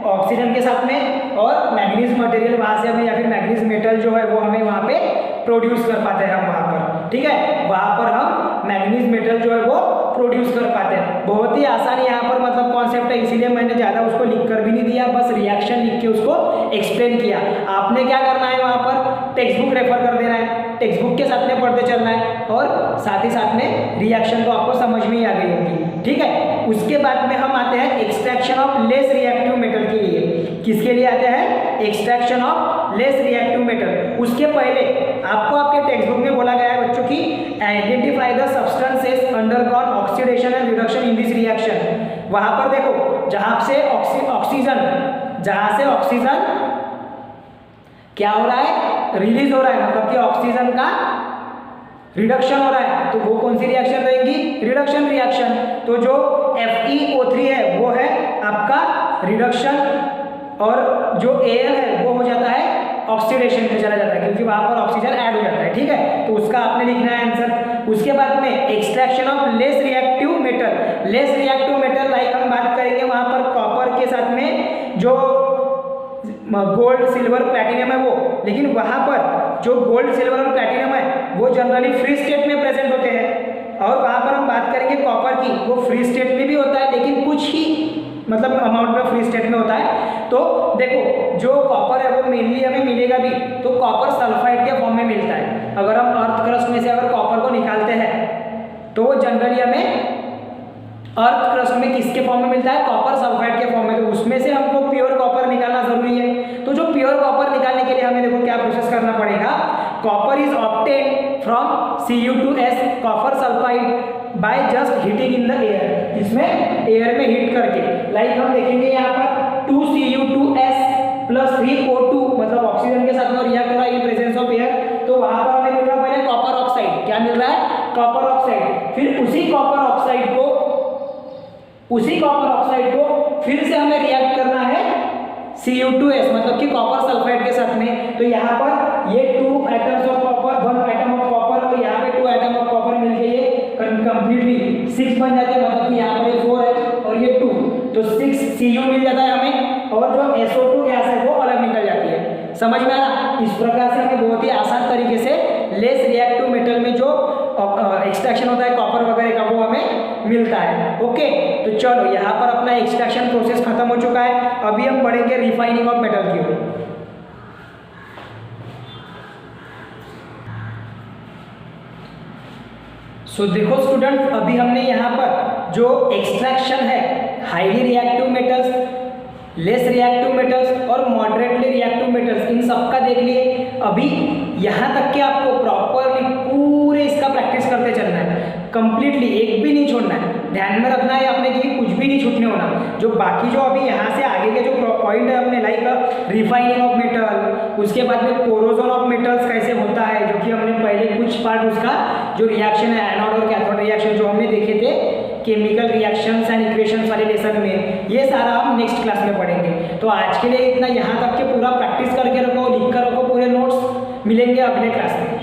ऑक्सीजन के साथ में, और मैग्नीज मटेरियल वहाँ से हमें, या फिर मैग्नीज मेटल जो है वो हमें वहाँ पे प्रोड्यूस कर पाते हैं हम वहाँ पर। ठीक है, वहाँ पर हम मैग्नीज मेटल जो है वो प्रोड्यूस कर पाते हैं। बहुत ही आसान यहाँ पर मतलब कॉन्सेप्ट है, इसीलिए मैंने ज़्यादा उसको लिख कर भी नहीं दिया, बस रिएक्शन लिख के उसको एक्सप्लेन किया। आपने क्या करना है, वहाँ पर टेक्स्ट बुक रेफर कर देना है, टेक्स्ट बुक के साथ में पढ़ते चलना है, और साथ ही साथ में रिएक्शन तो आपको समझ में ही आ गई होगी। ठीक है, उसके बाद में हम आते हैं extraction of less reactive metal के लिए। किसके लिए आते हैं, extraction of less reactive metal. उसके पहले आपको आपके टेक्स्ट बुक में बोला गया है बच्चों की, identify the substances undergone oxidation and reduction in this reaction. वहां पर देखो जहां से ऑक्सीजन क्या हो रहा है, रिलीज हो रहा है, मतलब कि ऑक्सीजन का रिडक्शन हो रहा है, तो वो कौन सी रिएक्शन रहेगी, रिडक्शन रिएक्शन। तो जो FeO3 है वो है आपका रिडक्शन, और जो Al है वो हो जाता है ऑक्सीडेशन में चला जाता है, क्योंकि वहां पर ऑक्सीजन ऐड हो जाता है। ठीक है, तो उसका आपने लिखना है आंसर। उसके बाद में extraction of less reactive metal. Less reactive metal like हम बात करेंगे वहां पर कॉपर के साथ में जो गोल्ड सिल्वर प्लैटिनम है वो, लेकिन वहाँ पर जो गोल्ड सिल्वर और प्लैटिनम है वो जनरली फ्री स्टेट में प्रेजेंट होते हैं। और वहाँ पर हम बात करेंगे कॉपर की, वो फ्री स्टेट में भी होता है लेकिन कुछ ही मतलब अमाउंट में फ्री स्टेट में होता है। तो देखो जो कॉपर है वो मेनली हमें मिलेगा भी तो कॉपर सल्फाइड के फॉर्म में मिलता है। अगर हम अर्थ क्रस्ट में से अगर कॉपर को निकालते हैं तो वो जनरली हमें अर्थ क्रस्ट में किसके फॉर्म में मिलता है, कॉपर सल्फाइड के फॉर्म में। तो उसमें से हमको प्योर कॉपर निकालना जरूरी है। तो जो प्योर कॉपर निकालने के लिए हमें देखो क्या प्रोसेस करना पड़ेगा, copper is obtained from Cu2s copper sulphide by just heating in the air, इसमें एयर में हीट करके। लाइक हम देखेंगे यहाँ पर 2Cu2s प्लस 3O2 मतलब ऑक्सीजन के साथ में रिएक्ट हो रहा है इन प्रेजेंस ऑफ एयर। तो वहां पर हमें मिल रहा है पहले कॉपर ऑक्साइड, क्या मिल रहा है, कॉपर ऑक्साइड। फिर उसी कॉपर ऑक्साइड को फिर से हमें रिएक्ट करना है Cu2s मतलब कि कॉपर सल्फाइड के साथ में। तो यहाँ पर ये 2 atoms of copper, 1 atom of copper और यहाँ पे 2 एटम ऑफ कॉपर मिलके ये कंप्लीटली 6 बन जाते हैं, मतलब कि यहाँ पर ये 4 है और ये 2, तो 6 Cu मिल जाता है हमें। और जो SO2 गैस है वो अलग निकल जाती है। समझ में आ रहा? इस प्रकार से हमें बहुत ही आसान तरीके से लेस रिएक्टिव मेटल में जो एक्सट्रैक्शन होता है कॉपर वगैरह का वो हमें मिलता है। ओके, तो चलो यहाँ पर अपना एक्सट्रैक्शन प्रोसेस खत्म हो चुका है। अभी हम बढ़ेंगे रिफाइनिंग ऑफ मेटल की ओर। सो देखो स्टूडेंट, अभी हमने यहाँ पर जो एक्सट्रैक्शन है highly reactive metals, less reactive metals और मॉडरेटली रिएक्टिव मेटल्स, इन सबका देख लिए। अभी यहाँ तक कि आपको प्रॉपरली पूरे इसका प्रैक्टिस करते चलना है, कंप्लीटली एक भी नहीं छोड़ना है। ध्यान में रखना है आपने कि कुछ भी नहीं छूटने होना। जो बाकी जो अभी यहाँ से आगे के जो पॉइंट है अपने, लाइक रिफाइनिंग ऑफ मेटल, उसके बाद में कोरोजन ऑफ मेटल्स कैसे होता है, जो कि हमने पहले कुछ पार्ट उसका जो रिएक्शन है एनोड और कैथोड रिएक्शन जो हमने देखे थे केमिकल रिएक्शंस एंड इक्वेशंस वाले लेसन में, ये सारा हम नेक्स्ट क्लास में पढ़ेंगे। तो आज के लिए इतना, यहाँ तक के पूरा प्रैक्टिस करके रखो, लिख कर रखो पूरे नोट्स। मिलेंगे अगले क्लास में।